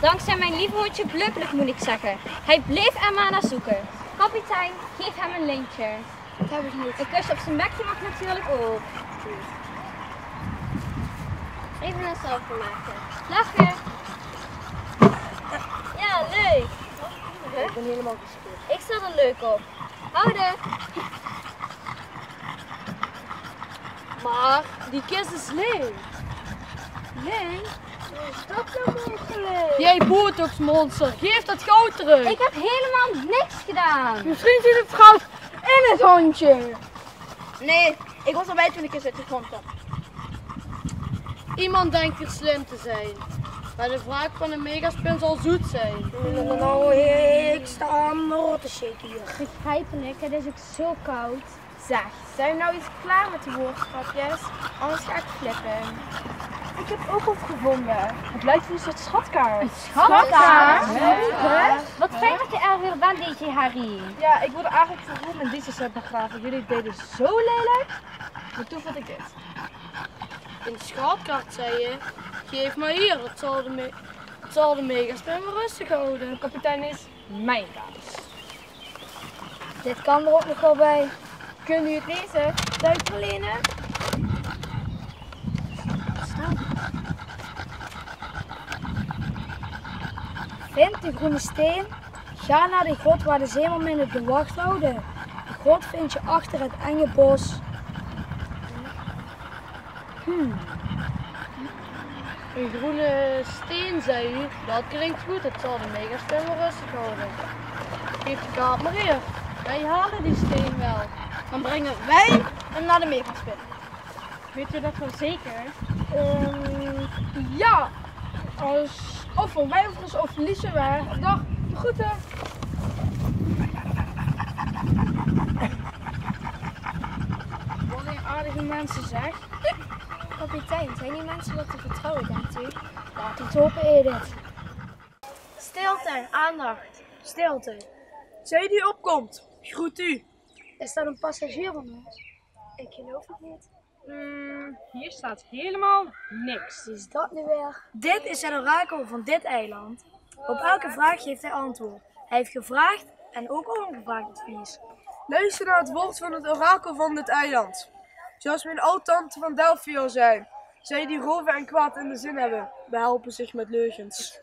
Dankzij mijn lieve hondje Blub Blub moet ik zeggen. Hij bleef er maar naar zoeken. Kapitein, geef hem een lintje. Dat heb ik niet. Een kus op zijn bekje mag natuurlijk ook. Even een selfie maken. Lachen. Ja, leuk. Ik ben helemaal gescheurd. Ik zat er leuk op. Houden. Die kist is leeg. Leeg? Hoe is dat nou mogelijk? Jij botoxmonster, geef dat goud terug. Ik heb helemaal niks gedaan. Misschien zit het goud in het hondje. Nee, ik was erbij toen ik eens uit de grond kwam. Iemand denkt hier slim te zijn. Maar de wraak van een megaspin zal zoet zijn. Nou, ik sta aan mijn rotte shake hier. Begrijpelijk, het is ook zo koud. Zeg, zijn we nou iets klaar met die woordgrapjes? Anders ga ik flippen. Ik heb ook wat gevonden. Het lijkt een soort schatkaart. Een schatkaart? Wat fijn dat je er weer bent, DJ Harry. Ja, ik wilde eigenlijk voor mijn DJ-set begraven. Jullie deden zo lelijk. Maar toen vond ik dit. Een schatkaart, zei je? Geef maar hier, het zal de megaspin wel rustig houden. De kapitein is mijn baas. Dit kan er ook nog wel bij. Kunnen jullie het lezen? Duik verlenen? Vind de groene steen. Ga naar de grot waar de zeemerminnen de wacht houden. De grot vind je achter het enge bos. Een groene steen, zei u. Dat klinkt goed, het zal de megaspin wel rustig houden. Geef de kaart maar hier. Wij halen die steen wel. Dan brengen wij hem naar de megaspin. Weet u dat wel zeker? Ja, of van wij of verliezen wij. Dag, de groeten. Wat een aardige mensen, zeg. Kapitein, zijn die mensen wat te vertrouwen, denkt u? Laat iets hopen, Edith. Stilte, aandacht. Stilte. Zij die opkomt, groet u. Is dat een passagier van ons? Ik geloof het niet. Hier staat helemaal niks. Is dat nu weer? Dit is het orakel van dit eiland. Op elke vraag geeft hij antwoord. Hij heeft gevraagd en ook ongevraagd advies. Luister naar het woord van het orakel van dit eiland. Zoals mijn oud-tante van Delphi al zei. Zij die roven en kwaad in de zin hebben, behelpen zich met leugens.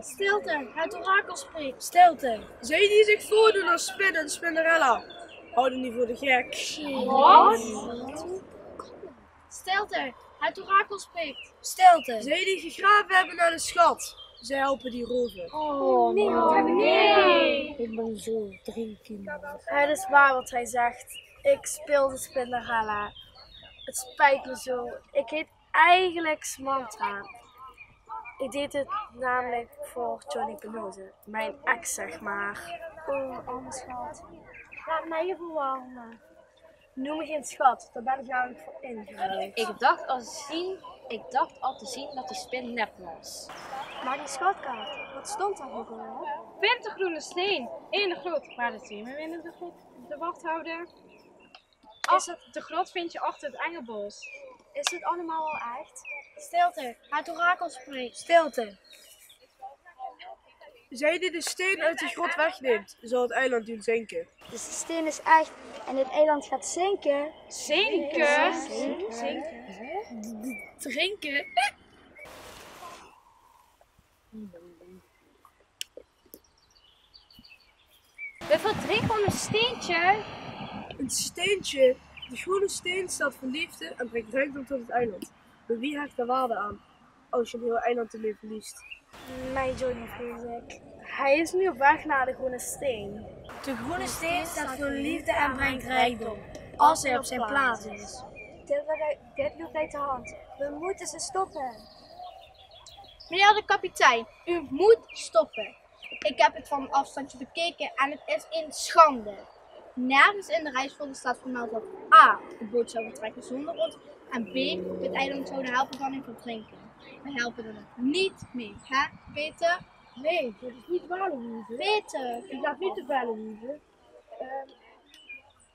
Stilte, het orakel spreekt. Stilte. Zij die zich voordoen als Spin en Spinnerella, houden niet voor de gek. Wat? Stilte, het orakel spreekt. Stilte. Zij die gegraven hebben naar de schat, zij helpen die roven. Oh nee. Ik ben zo drinken. Het is waar wat hij zegt. Ik speelde Spinderella. Het spijt me zo. Ik heet eigenlijk Samantha. Ik deed het namelijk voor Johnny Penose. Mijn ex, zeg maar. Oh, arme schat. Laat mij je verwarmen. Noem me geen schat, daar ben ik namelijk voor ingeruild. Ik dacht al te zien dat de spin nep was. Maar die schatkaart, wat stond daar ook al? Vind de groene steen in de grot waar de zeemerminnen de wacht houden. De grot vind je achter het enge bos. Is het allemaal al echt? Stilte, het orakel spreekt. Stilte. Zij die de steen uit de grot wegneemt, zal het eiland doen zinken. Dus de steen is echt en het eiland gaat zinken. Zinken? Drinken? We verdrinken om een steentje. Een steentje. De groene steen staat voor liefde en brengt rijkdom tot het eiland. Maar wie hecht er waarde aan als je een heel eiland ermee verliest? Mijn Johnny, vrees ik. Hij is nu op weg naar de groene steen. De groene steen staat voor liefde en brengt rijkdom. Als hij op zijn plaats is. Dit loopt uit de hand. We moeten ze stoppen. Meneer de kapitein, u moet stoppen. Ik heb het van een afstandje bekeken en het is een schande. Nergens in de reisfolder staat vermeld dat A. de boot zou vertrekken zonder ons en B. het eiland zouden helpen van in verdrinken. We helpen er niet mee, hè Peter? Nee, dat is niet waar, Louise. Peter! Ik laat niet te ver, Louise.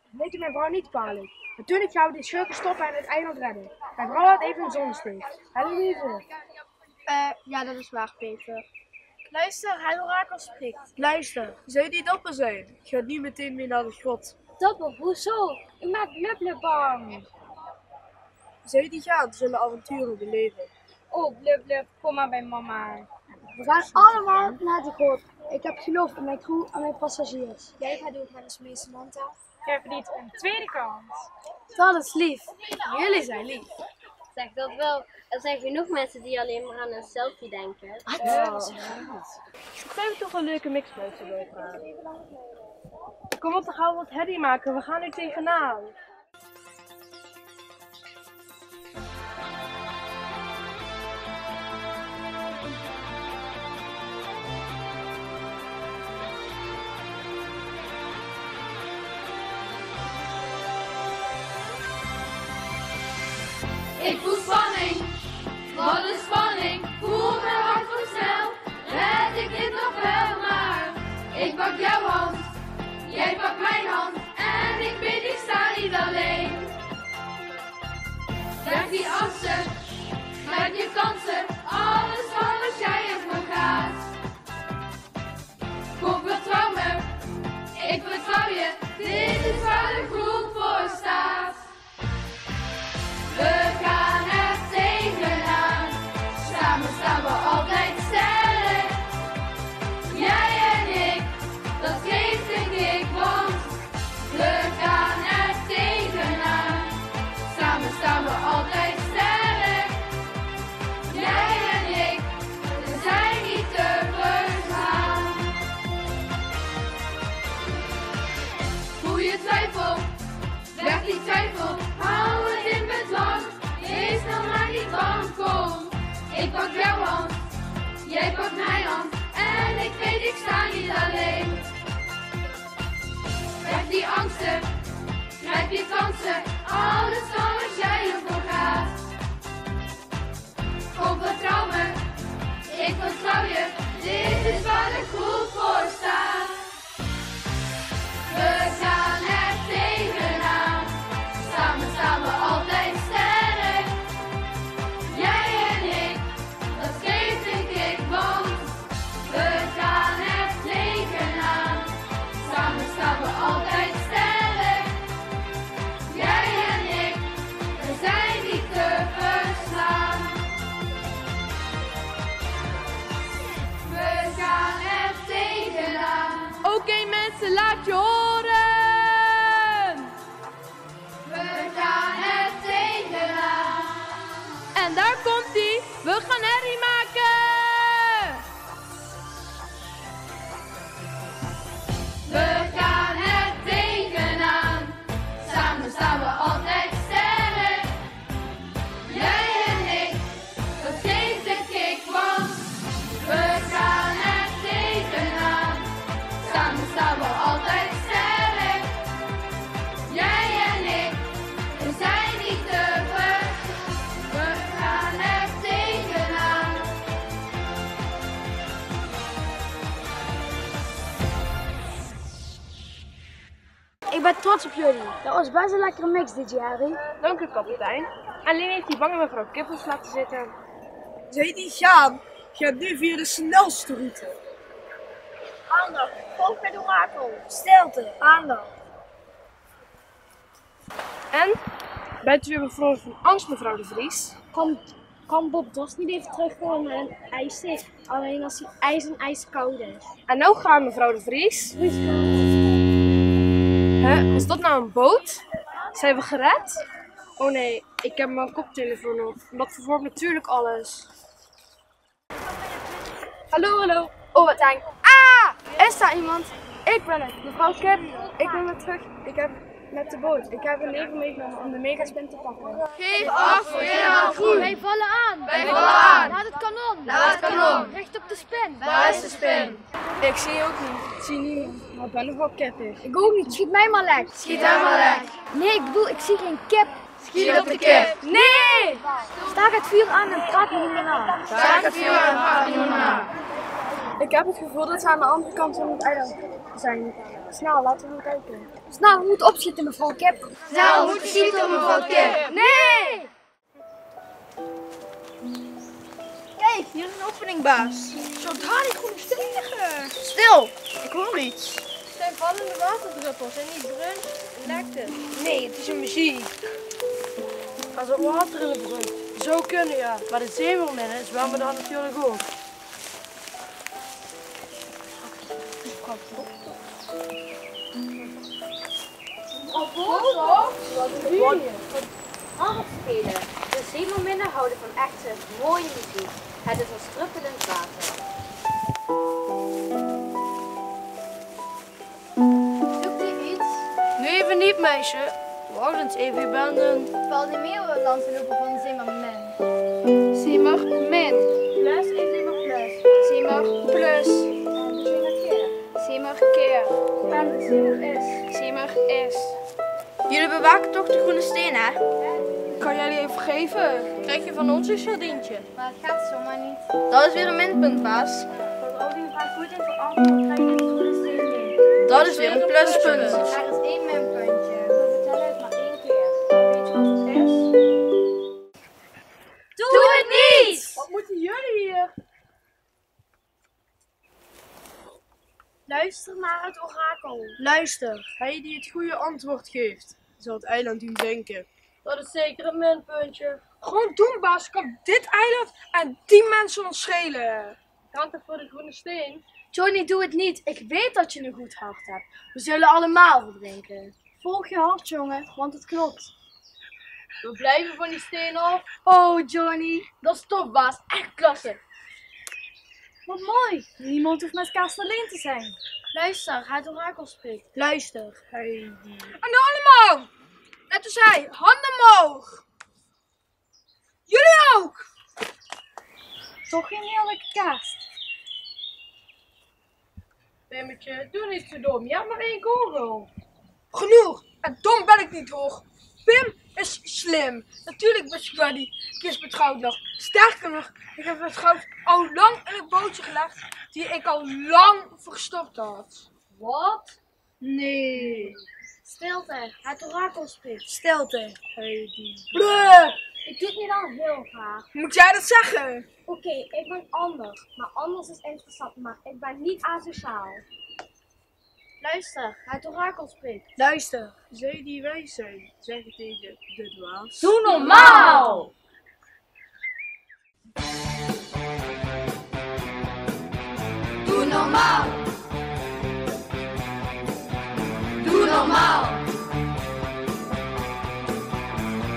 Weet u mijn vrouw niet kwalijk? Natuurlijk gaan we die schurken stoppen en het eiland redden. Mijn vrouw had even een zonnesteek. Hé Louise? Ja, dat is waar, Peter. Luister, het orakel spreekt. Luister, zij die dapper zijn, gaat niet meteen mee naar de grot. Dapper, hoezo? Ik maak Blub bang. Zij die gaan, zullen avonturen beleven. Oh, Blub, kom maar bij mama. We gaan allemaal naar de grot. Ik heb geloof in mijn crew en mijn passagiers. Jij gaat ook met ons mee, Samantha. Jij verdient een tweede kans. Dat is lief. Jullie zijn lief. Zeg dat wel. Er zijn genoeg mensen die alleen maar aan een selfie denken. Ik vind toch een leuke mixpleuze doorgaan. Kom op, dan gaan we wat herrie maken. We gaan er tegenaan. Ik voel spanning, wat een spanning, voel mijn hart voor snel. Red ik dit nog wel, maar ik pak jouw hand, jij pakt mijn hand en ik weet ik sta niet alleen. Weg die angsten, grijp je kansen, alles wat jij ervoor gaat. Kom vertrouw me, ik vertrouw je, dit is waar de groep voor staat. We gaan er tegenaan, samen staan we altijd sterk. Jij en ik, dat geeft een kick, want we gaan er tegenaan, samen staan we altijd sterk. Jij en ik, we zijn niet te verslaan. Voel je twijfel, weg die twijfel, hou het in bedwang. Wees dan maar niet bang, kom. Ik pak jouw hand, jij pakt mijn hand en ik weet ik sta niet alleen. Weg die angsten, grijp je kansen, alles zoals jij ervoor gaat. Kom vertrouw me, ik vertrouw je, dit is waar de groep voor staat. We gaan er tegenaan, samen staan we altijd sterk. Jij en ik, dat geeft een kick, want we gaan er tegenaan, samen staan we altijd sterk. Jij en ik, we zijn niet te verslaan. We gaan er tegenaan. Oké mensen, laat je horen! We gaan er tegenaan. En daar komt ie, we gaan herrie maken! We gaan er tegenaan, samen staan we altijd sterk. Jij en ik, dat geeft een kick, want we gaan er tegenaan, samen staan we altijd sterk. Jij en ik, we zijn niet te verslaan. We gaan er tegenaan. Ik ben trots op jullie. Dat was best een lekkere mix dit jaar, hè? Dank u, kapitein. Alleen heeft die bange mevrouw Kippels laten zitten. Zou je niet gaan? Ga nu via de snelste route. Aandacht, volg met orakel. Stilte, aandacht. En? Bent u weer bevroren van angst, mevrouw de Vries? Kan Bob Dos niet even terugkomen en ijs alleen als hij ijskoud is? En nou gaan, mevrouw de Vries. Hè, was dat nou een boot? Zijn we gered? Oh nee, ik heb mijn koptelefoon op. Dat vervormt natuurlijk alles. Hallo. Oh, wat eng. Ah! Is daar iemand? Ik ben het, mevrouw Kip. Ik ben weer terug. Ik heb met de boot. Ik heb een neger meegenomen om de megaspin te pakken. Geef af voor helemaal groen. Wij vallen aan. Wij vallen aan. Laat het kanon. Laat het kanon. Richt op de spin. Waar is de spin? Ik zie je ook niet. Ik zie niemand. Maar ik ben nogal kippig. Ik ook niet. Schiet mij maar lek. Schiet hem maar lek. Nee, ik bedoel, ik zie geen kip. Schiet op de kip. Nee! Staak het vuur aan en praat me niet meer na. Staak het vuur aan en praat me niet meer na. Ik heb het gevoel dat ze aan de andere kant van het eiland zijn. Snel, laten we gaan kijken. Snel, we moeten opschieten, mevrouw Kip. Snel, we moeten schieten, mevrouw Kip. Nee! Kijk, hier is een opening, baas. Zo daar die groene stenen. Stil, ik hoor iets. Het zijn vallende waterdruppels en niet brunt lekt het. Nee, het is een muziek. Als er water in de bron zou kunnen, ja. Maar de zeemeerminnen zwemmen dan natuurlijk ook. Harpspelen. De zeemerminnen houden van echte mooie muziek. Het is als druppelend water. Zoekt u iets? Nu even niet, meisje. Wacht eens even, ik ben een... Val die meeuwen dansen lopen van zeemermin. Zeemermin. Plus en zeemerplus. Zeemerplus. En zeemerkeer. Zeemerkeer. En zeemeris. Zeemeris. Jullie bewaken toch de groene steen, hè? Kan jij die even geven? Krijg je van ons een sardientje? Maar het gaat zomaar niet. Dat is weer een minpunt, baas. Als Odin vraagt goed in verantwoord, krijg je de groene steen niet. Dat is weer een pluspunt. Er is 1 minpuntje. We vertellen het maar 1 keer. Weet je wat het is? Doe het niet! Wat moeten jullie hier? Luister naar het orakel. Luister, hij die het goede antwoord geeft, zal het eiland doen zinken. Dat is zeker een minpuntje. Gewoon doen, baas. Kan dit eiland en 10 mensen ons schelen. Gaat het voor de groene steen? Johnny, doe het niet. Ik weet dat je een goed hart hebt. We zullen allemaal verdrinken. Volg je hart, jongen, want het klopt. We blijven van die steen af. Oh, Johnny. Dat is top, baas. Echt klasse. Wat mooi. Niemand hoeft met Kaas alleen te zijn. Luister, het orakel spreekt. Luister, hij die... En nu allemaal. Net als hij. Handen omhoog. Jullie ook. Toch geen heerlijke kaas. Pimmetje, doe niet zo dom. Je hebt maar 1 kogel. Genoeg. En dom ben ik niet, hoor. Pim is slim. Natuurlijk was ik wel die kist met goud lag. Sterker nog, ik heb het goud al lang in een bootje gelegd die ik al lang verstopt had. Wat? Nee. Stilte, het orakel spreekt. Stilte, hij die... Bleh. Ik doe het niet al heel graag. Moet jij dat zeggen? Oké, ik ben anders. Maar anders is interessant, maar ik ben niet asociaal. Luister, het orakel spreekt. Luister, zij die wijs zijn, zeggen tegen de dwaas. Doe normaal! Doe normaal. Doe normaal.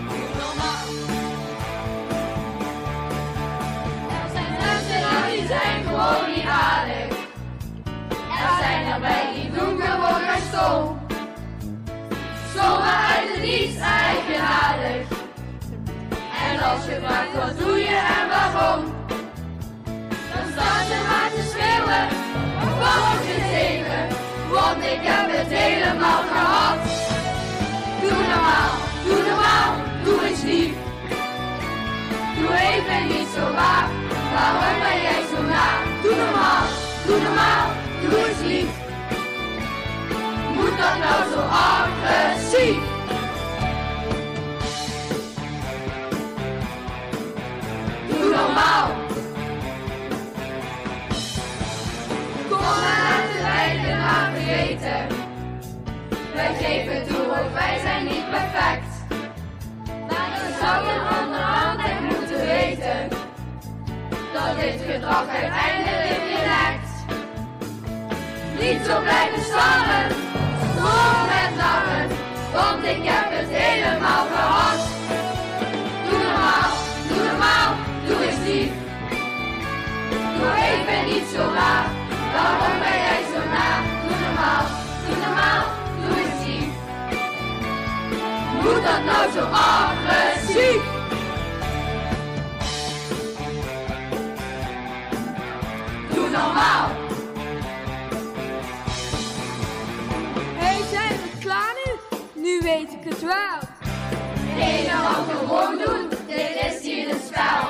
Doe normaal. Er zijn mensen die zijn gewoon niet aardig. Er zijn erbij die doen gewoon maar stom. Zomaar uit het niets eigenaardig. En als je vraagt wat doe je en waarom, dan staan ze maar te schreeuwen, van je zeven, want ik heb het helemaal gehad. Doe normaal, doe eens lief. Doe even niet zo raar, waarom ben jij zo naar? Doe normaal, doe eens lief. Moet dat nou zo agressief? Doe normaal. Kom maar laten wij de naam vergeten. Wij geven toe, ook wij zijn niet perfect. Maar dan zou je onderhand echt moeten weten dat dit gedrag uiteindelijk je lekt. Niet zo blijven stammen, door met namen, want ik heb het helemaal gehad. Doe normaal, doe eens lief. Doe even niet zo raar, waarom ben jij zo na? Doe normaal, doe eens lief. Moet dat nou zo agressief? Doe normaal. Hey, zijn we klaar nu? Nu weet ik het wel. Nee, nou gewoon doen, dit is hier het spel.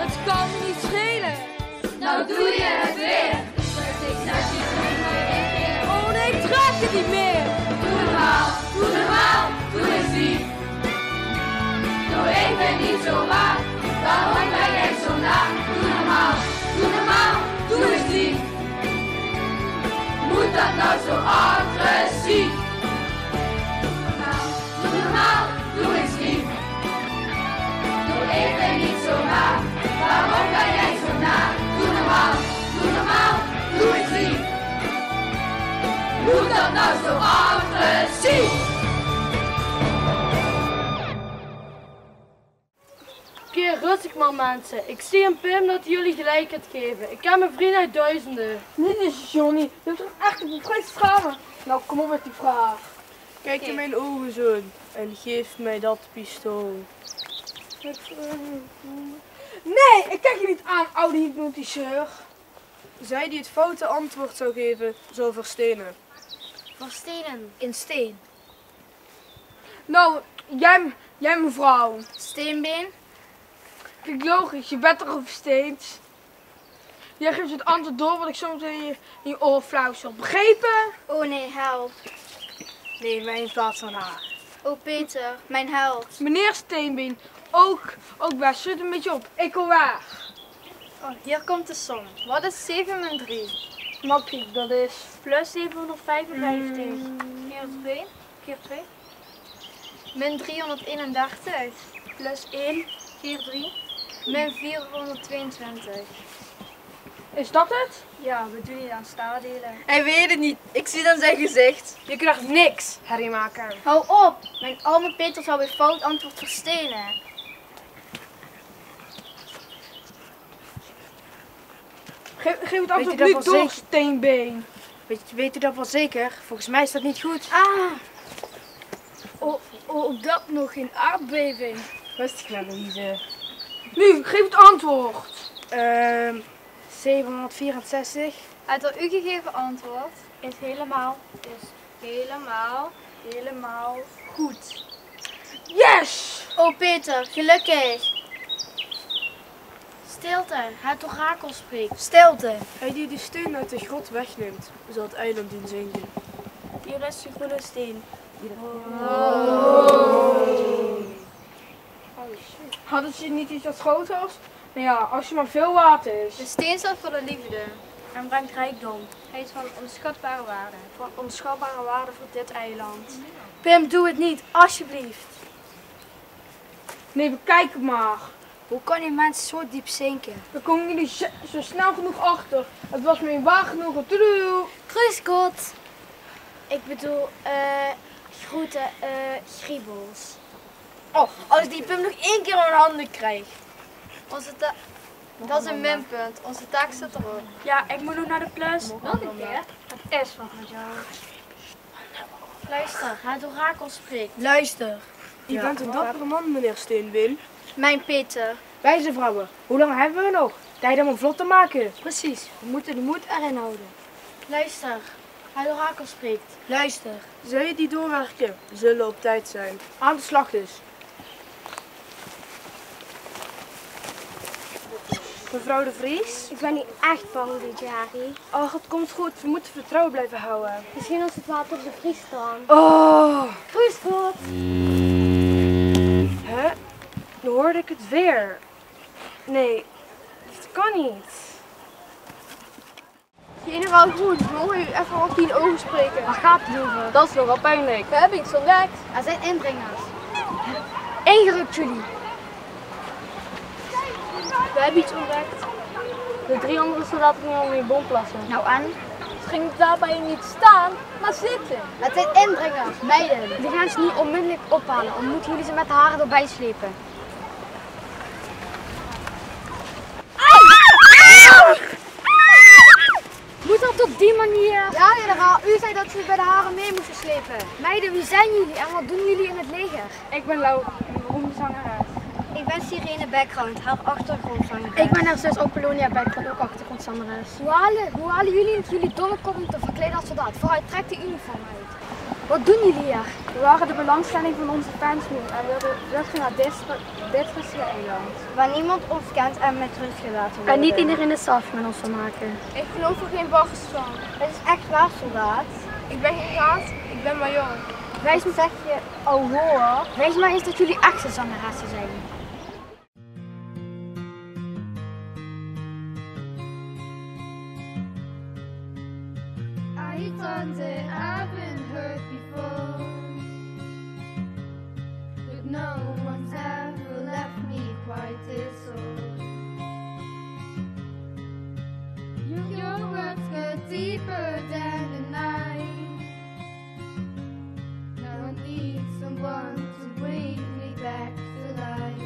Het kan me niet schelen. Nou doe je het weer. Oh nee, ik trek het niet meer. Doe normaal, doe eens lief. Doe even niet zo raar, waarom ben jij zo na? Doe normaal, doe eens lief. Moet dat nou zo agressief? Doe normaal, doe eens lief. Doe even niet zo raar, waarom ben jij zo na? Doe normaal, doe eens lief. Moet dat nou zo agressief? Oké, rustig maar mensen. Ik zie in Pim dat hij jullie gelijkheid geven. Ik ken mijn vrienden uit duizenden. Niet eens Johnny, je hebt toch echt een bevrijd schamen? Nou, kom op met die vraag. Kijk in mijn ogen, zoon, en geef mij dat pistool. Nee, ik kijk je niet aan, oude hypnotiseur. Zij die het foute antwoord zou geven, zal verstenen. Verstenen. In steen. Nou, jij mevrouw. Steenbeen. Kijk, logisch, je bent toch versteend. Jij geeft het antwoord door wat ik soms in je oor fluister. Begrepen? Oh nee, help. Nee, mij in plaats van haar. Oh Peter, mijn held. Meneer Steenbeen, ook best, zit een beetje op. Ik wil waar. Oh, hier komt de som. Wat is 7 min 3? Makkelijk, dat is. Plus 755. Keer 2. Keer 2. Min 331. Plus 1. Keer 3. Min 422. Is dat het? Ja, we doen niet aan staaldelen. Hij weet het niet. Ik zie dan zijn gezicht. Je krijgt niks, herrie maken. Hou op! Mijn arme Peter zou weer fout antwoord verstenen. Geef het antwoord nu door, Steenbeen. Weet u dat wel zeker? Volgens mij is dat niet goed. Ah! Oh, dat nog geen aardbeving. Rustig nou, Louise. Nu, geef het antwoord. 764. Het door u gegeven antwoord is helemaal goed. Yes! Oh Peter, gelukkig. Stilte, het orakel spreekt. Stilte. Hij die de steen uit de grot wegneemt, zal het eiland doen zinken. Hier is de groene steen. Hadden ze niet iets wat groter was? Nou ja, als je maar veel water is. De steen staat voor de liefde. En brengt rijkdom. Hij is van onschatbare waarde. Van onschatbare waarde voor dit eiland. Pim, doe het niet, alsjeblieft. Nee, bekijk het maar. Hoe kan die mensen zo diep zinken? Dan komen jullie zo snel genoeg achter. Het was me waar genoeg. Tudu. Grüß Gott. Ik bedoel, groeten, Griebels. Oh, als die Pim nog 1 keer in mijn handen krijgt. Dat is een minpunt. Onze taak staat erop. Ja, ik moet nog naar de plus. Nog een keer? Het is wat met jou. Luister, het orakel spreekt. Luister. U bent een dappere man, meneer Steenbeen. Mijn Peter. Wijze vrouwen, hoe lang hebben we nog? Tijd om hem vlot te maken. Precies, we moeten de moed erin houden. Luister, het orakel spreekt. Luister. Zij die doorwerken, zullen op tijd zijn. Aan de slag dus. Mevrouw de Vries? Ik ben niet echt bang dit jaar, Harry. Oh, het komt goed. We moeten vertrouwen blijven houden. Misschien als het water op de vries staan. Oh! Grüß Gott. Hè? Nu hoorde ik het weer. Nee, dat kan niet. Generaal Groen, mogen u even op die ogen spreken? Waar gaat het over? Dat is nogal pijnlijk. We hebben iets ontdekt. Er zijn indringers. Ingerukt jullie. We hebben iets ontdekt. De 3 andere soldaten gingen onder je bom plassen. Nou en? Ze gingen daarbij niet staan, maar zitten. Het zijn indringers, meiden. We gaan ze niet onmiddellijk ophalen, of moeten jullie ze met de haren erbij slepen? Moet dat op die manier? Ja, generaal. U zei dat u bij de haren mee moesten slepen. Meiden, wie zijn jullie en wat doen jullie in het leger? Ik ben Lau, een beroemde zangeres. Ik ben Sirene Background, haar achtergrondzangeres. Ik ben haar zus Apollonia Background, ook achtergrondzangeres. Hoe halen jullie het jullie domme kop om te verkleden als soldaat? Vooruit, trek de uniform uit. Wat doen jullie hier? We waren de belangstelling van onze fans moe en wilden vluchten naar dit rustige eiland. Waar niemand ons kent en met rust gelaten wordt. En niet iedereen is af met ons te maken. Ik geloof er geen baggens van. Het is echt waar, soldaat. Ik ben geen gaat, ik ben major. Wijs me, zeg je, oh hoor. Wijs maar eens dat jullie echte zangeressen zijn. I thought that I've been hurt before, but no one's ever left me quite this old. Your words go deeper than the night. Now I need someone to bring me back to life.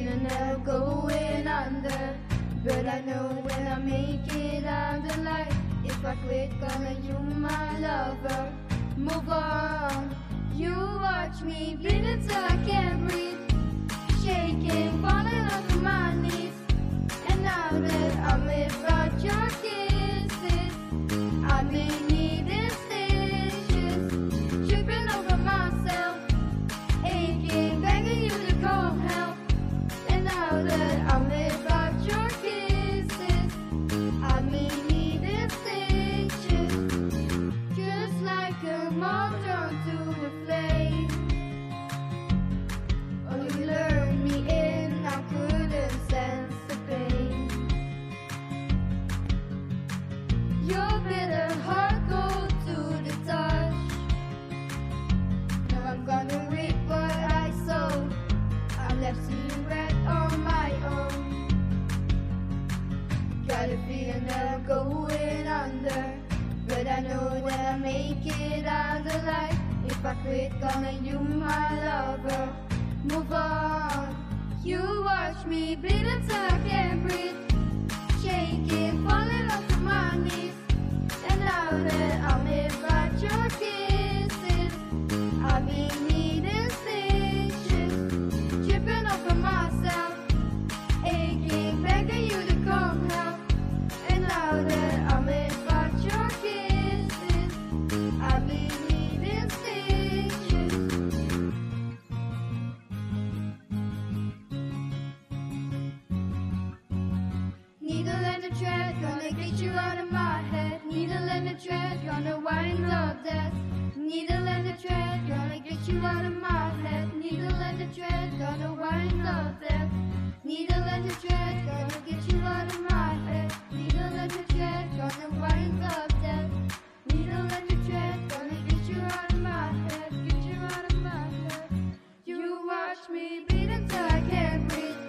feeling of going under. But I know when I make it out the light, if I quit calling you my lover, move on. You watch me bleed until I can't breathe, shaking, falling onto my knees. And now that I'm without your kisses, I've been needing stitches, tripping over myself, aching, begging you to come help. And now that I'm without your kisses, I've been needing stitches, just like a moth drawn to a flame. Oh, you lured me in, I couldn't sense the pain. Your bitter heart goes to the touch. Now I'm gonna reap what I sow. I'm left seeing red on my own. Got a feeling of going under, but I know that I make it out alive. If I quit calling you my lover, move on. You watch me bleed until I can't breathe, shaking, falling onto my knees. And now that I'm without your kisses, I've been needing stitches, tripping over myself, aching, begging you to come help. And now that I'm without your kisses, I've been needing stitches. Needle and a thread, gonna get you out of my head. Needle and a thread, gonna wind up death. Needle and a thread, gonna get you out of my head. Needle and a thread, gonna wind up death. Needle and a thread, gonna get you out of my head. Needle and a thread, gonna wind up death. Needle and a thread, gonna get you out of my head. Get you out of my head. You watch me bleed until I can't breathe,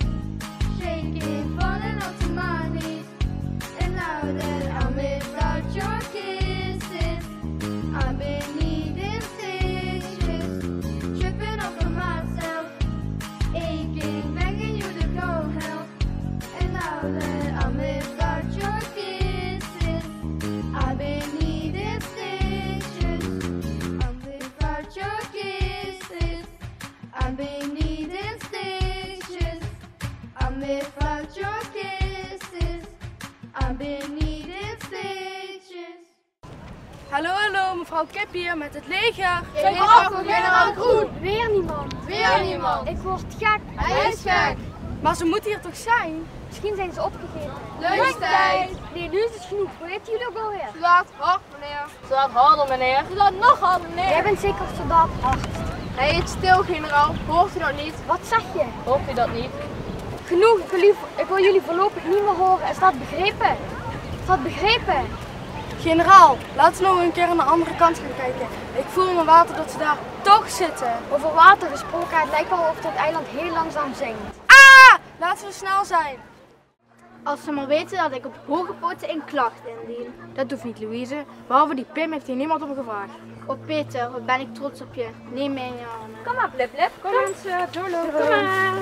shaking, falling onto my knees. And now that I'm without your kisses, I've been needing stitches, tripping over myself, aching, begging you to go help. And now that I'm without your kisses, I've been needing stitches. I'm without your kisses, I've been needing stitches. I'm without your kisses, I've been needing stitches. Hallo, hallo, mevrouw Kip hier met het leger. Geef af voor generaal Groen. Weer niemand. Weer niemand. Ik word gek. Hij is gek. Maar ze moeten hier toch zijn? Misschien zijn ze opgegeten. Lunchtijd. Nee, nu is het genoeg. Hoe heet jullie ook alweer? Soldaat hard, meneer. Soldaat harder, meneer. Soldaat nog harder, meneer. Jij bent zeker soldaat 8. Hij heet stil, generaal. Hoort u dat niet? Wat zeg je? Hoort u dat niet? Genoeg, ik wil jullie voorlopig niet meer horen. Is dat begrepen? Is dat begrepen? Generaal, laten we nog een keer aan de andere kant gaan kijken. Ik voel in mijn water dat ze daar toch zitten. Over water gesproken, het lijkt wel of dit eiland heel langzaam zinkt. Ah! Laten we snel zijn. Als ze maar weten dat ik op hoge poten een klacht indien. Dat hoeft niet, Louise. Behalve die Pim heeft hier niemand om gevraagd. Oh Peter, wat ben ik trots op je. Neem mij in je armen. Kom maar, Blip Blip. Kom mensen, doorlopen. Kom maar.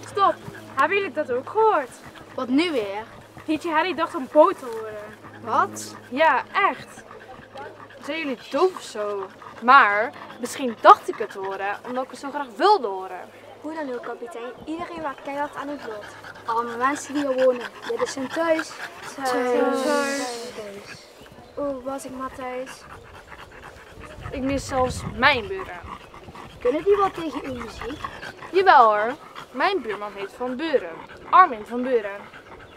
Stop, hebben jullie dat ook gehoord? Wat nu weer? Liedje Harry dacht een boot te horen. Wat? Ja, echt. Zijn jullie doof of zo? Maar misschien dacht ik het te horen, omdat ik het zo graag wilde horen. Hoe dan ook, kapitein. Iedereen waakt keihard aan het lot. Arme mensen die hier wonen. Dit is hun thuis. Oeh, was ik maar thuis. Ik mis zelfs mijn buren. Kunnen die wat tegen uw muziek? Jawel hoor, mijn buurman heet Van Buren. Armin van Buren.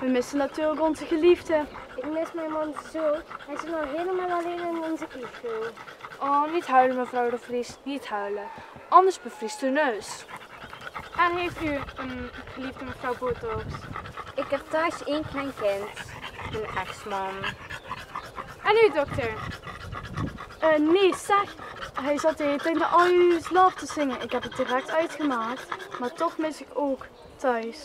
We missen natuurlijk onze geliefde. Ik mis mijn man zo. Hij zit nou helemaal alleen in onze kiezel. Oh, niet huilen mevrouw de Vries, niet huilen. Anders bevriest uw neus. En heeft u een geliefde mevrouw Botox? Ik heb thuis 1 klein kind. Een ex-man. En u dokter? Nee, zeg. Hij zat de hele tijd naar All You Love te zingen. Ik heb het direct uitgemaakt. Maar toch mis ik ook thuis.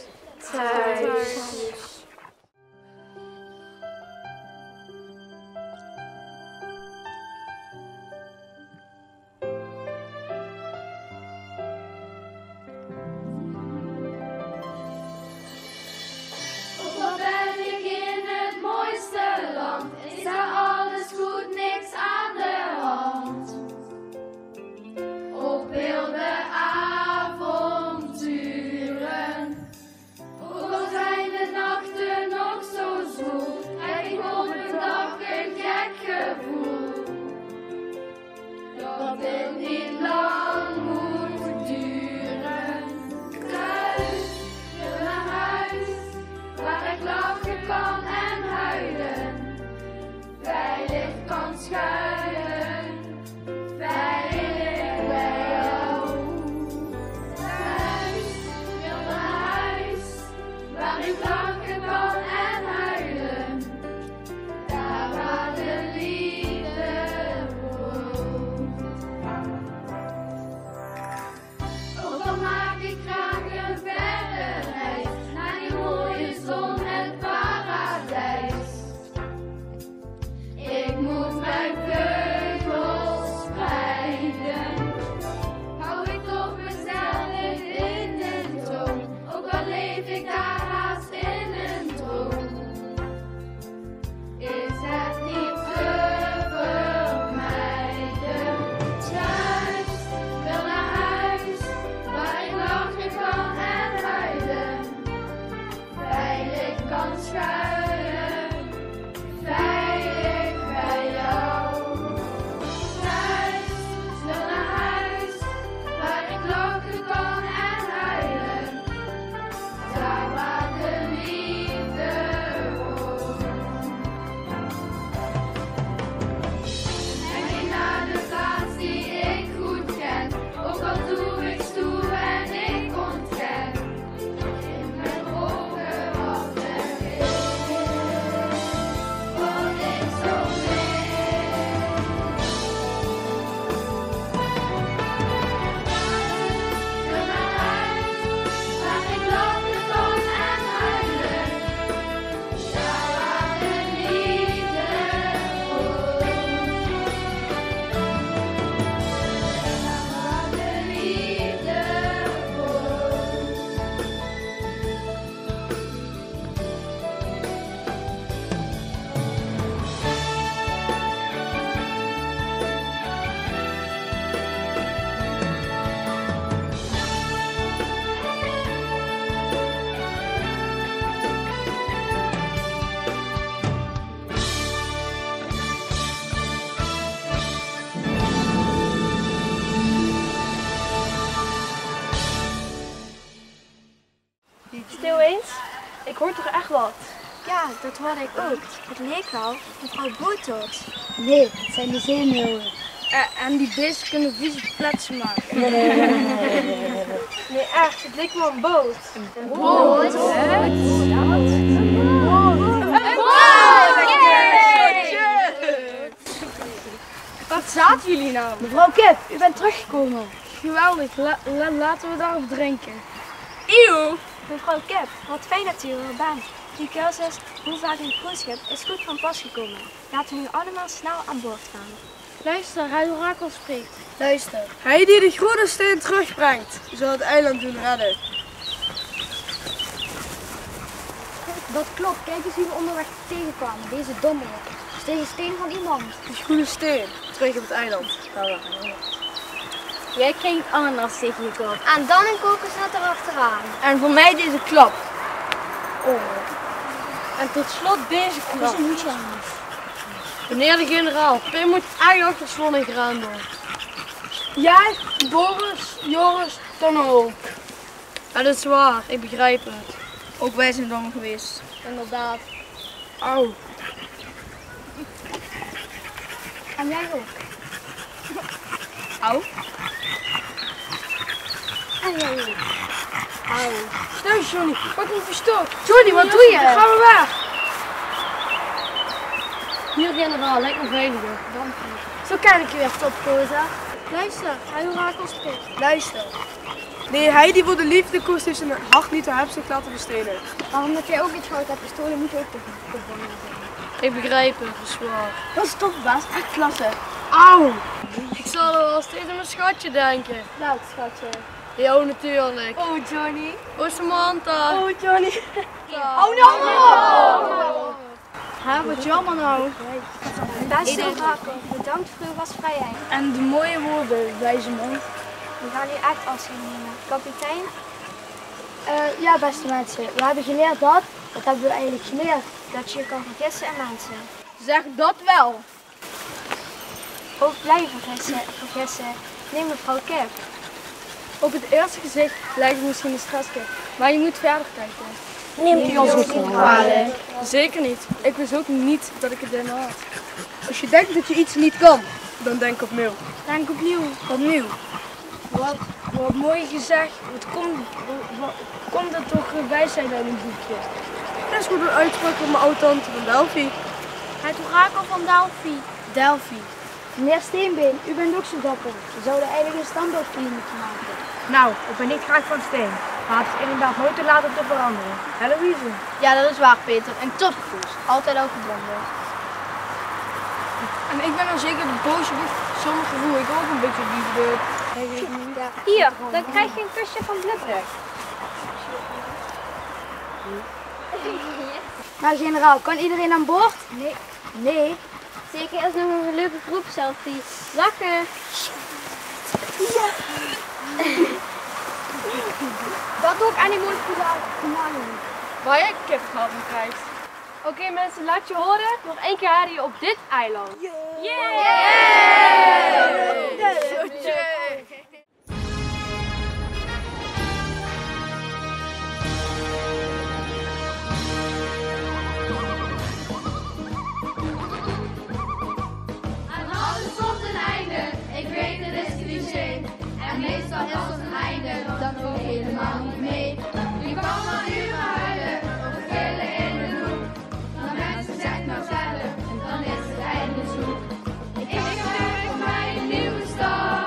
iets. Stil eens. Ik hoor toch echt wat? Ja, dat hoorde ik ook. Het leek wel mevrouw Botox. Nee, het zijn de zeemeeuwen. En die beesten kunnen vieze fletsen maken. Nee, echt. Het leek wel een boot. Een boot? Wat zaten jullie nou? Mevrouw Kip, u bent teruggekomen. Geweldig. Laten we daarop drinken. Eeuw! Mevrouw Kip, wat fijn dat u er bent. Die cursus hoe vaak een cruiseschip is goed van pas gekomen. Laten we nu allemaal snel aan boord gaan. Luister, hij orakel spreekt. Luister. Hij die de groene steen terugbrengt, zal het eiland doen redden. Dat klopt. Kijk eens wie we onderweg tegenkwamen. Deze dommel. Het is tegen steen van iemand. De groene steen, terug op het eiland. Jij krijgt ananas tegen je kop. En dan een kokosnot erachteraan. En voor mij deze klap. Oh. En tot slot deze klap. Meneer de generaal, Pim moet eigenlijk verswonnen gaan worden. Jij, Boris, Joris, dan ook. Ja, dat is waar, ik begrijp het. Ook wij zijn dom geweest. Inderdaad. Au. En jij ook. Au. En jij ook. Au. Stel Johnny, wat een pistool. Johnny, wat doe je? Dan gaan we weg. Hier generaal, lijkt me veiliger. Dank u. Zo kan ik je weer topkozen. Luister, hij orakel spreekt. Luister. Nee, hij die voor de liefde koest heeft zijn hart niet te hebzucht laten besteden. Maar omdat jij ook iets goud hebt gestolen, moet je ook toch zijn. Ik begrijp het, dat is waar. Dat is toch baas, echt klasse. Auw! Ik zal er wel steeds aan mijn schatje denken. Nou, schatje. Jou natuurlijk. Oh, Johnny. Oh, Samantha. Oh, Johnny. Oh, no! Ha, wat jammer nou. Beste orakel, bedankt voor uw gastvrijheid. En de mooie woorden, wijze man. We gaan nu echt afscheid nemen. Kapitein? Ja, beste mensen. We hebben geleerd dat. Wat hebben we eigenlijk geleerd? Dat je kan vergissen in mensen. Zeg dat wel. Ook blijven vergissen. Neem mevrouw Kip. Op het eerste gezicht lijkt het misschien een stresskip, maar je moet verder kijken. Neemt u ons niet kwalijk? Zeker niet. Ik wist ook niet dat ik het in had. Als je denkt dat je iets niet kan, dan denk opnieuw. Denk opnieuw. Wat mooi gezegd. Wat komt er toch bij zijn uit een boekje? Dat is goed een uitspraak van mijn oud-tante van Delphi. Het orakel van Delphi. Meneer Steenbeen, u bent ook zo dapper. We zouden eigenlijk een standbeeld van u moeten maken. Nou, ik ben niet graag van steen, maar het is inderdaad nooit te laat om te veranderen. Eloïse? Ja, dat is waar, Peter. En topkoers. Altijd al gebonden. En ik ben dan zeker de booswicht zonder gevoel. Ik ook een beetje liefde. Hier, dan krijg je een kusje van Blubber. Nou, generaal, kan iedereen aan boord? Nee. Nee. Zeker eerst nog een leuke groep selfie. Lachen. Ja. Dat ook aan die mooie finale. Waar je kippenvel van krijgt. Oké mensen, laat je horen. Nog één keer hadden op dit eiland. Aan alles komt een einde, ik weet het is cliché. En meestal is een einde dan ook helemaal niet mee. Je kan maar uren huilen, of gillen in de hoek. Dan mensen zegt nou zelf, en dan is het einde zoek. Ik heb mijn nieuwe start.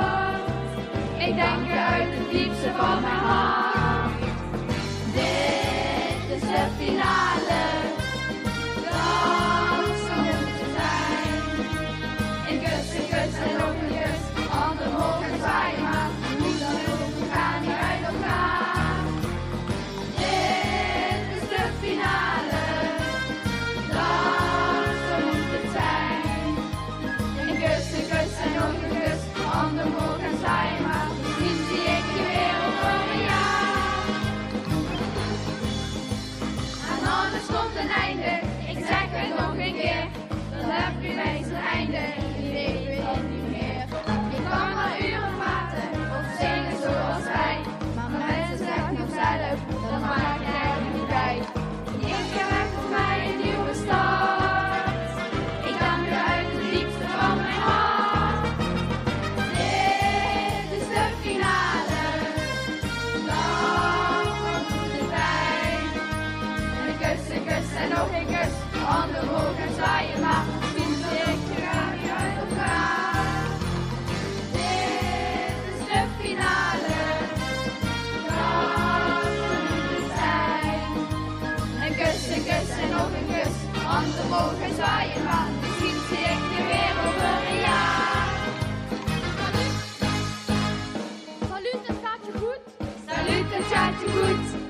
gaat je goed.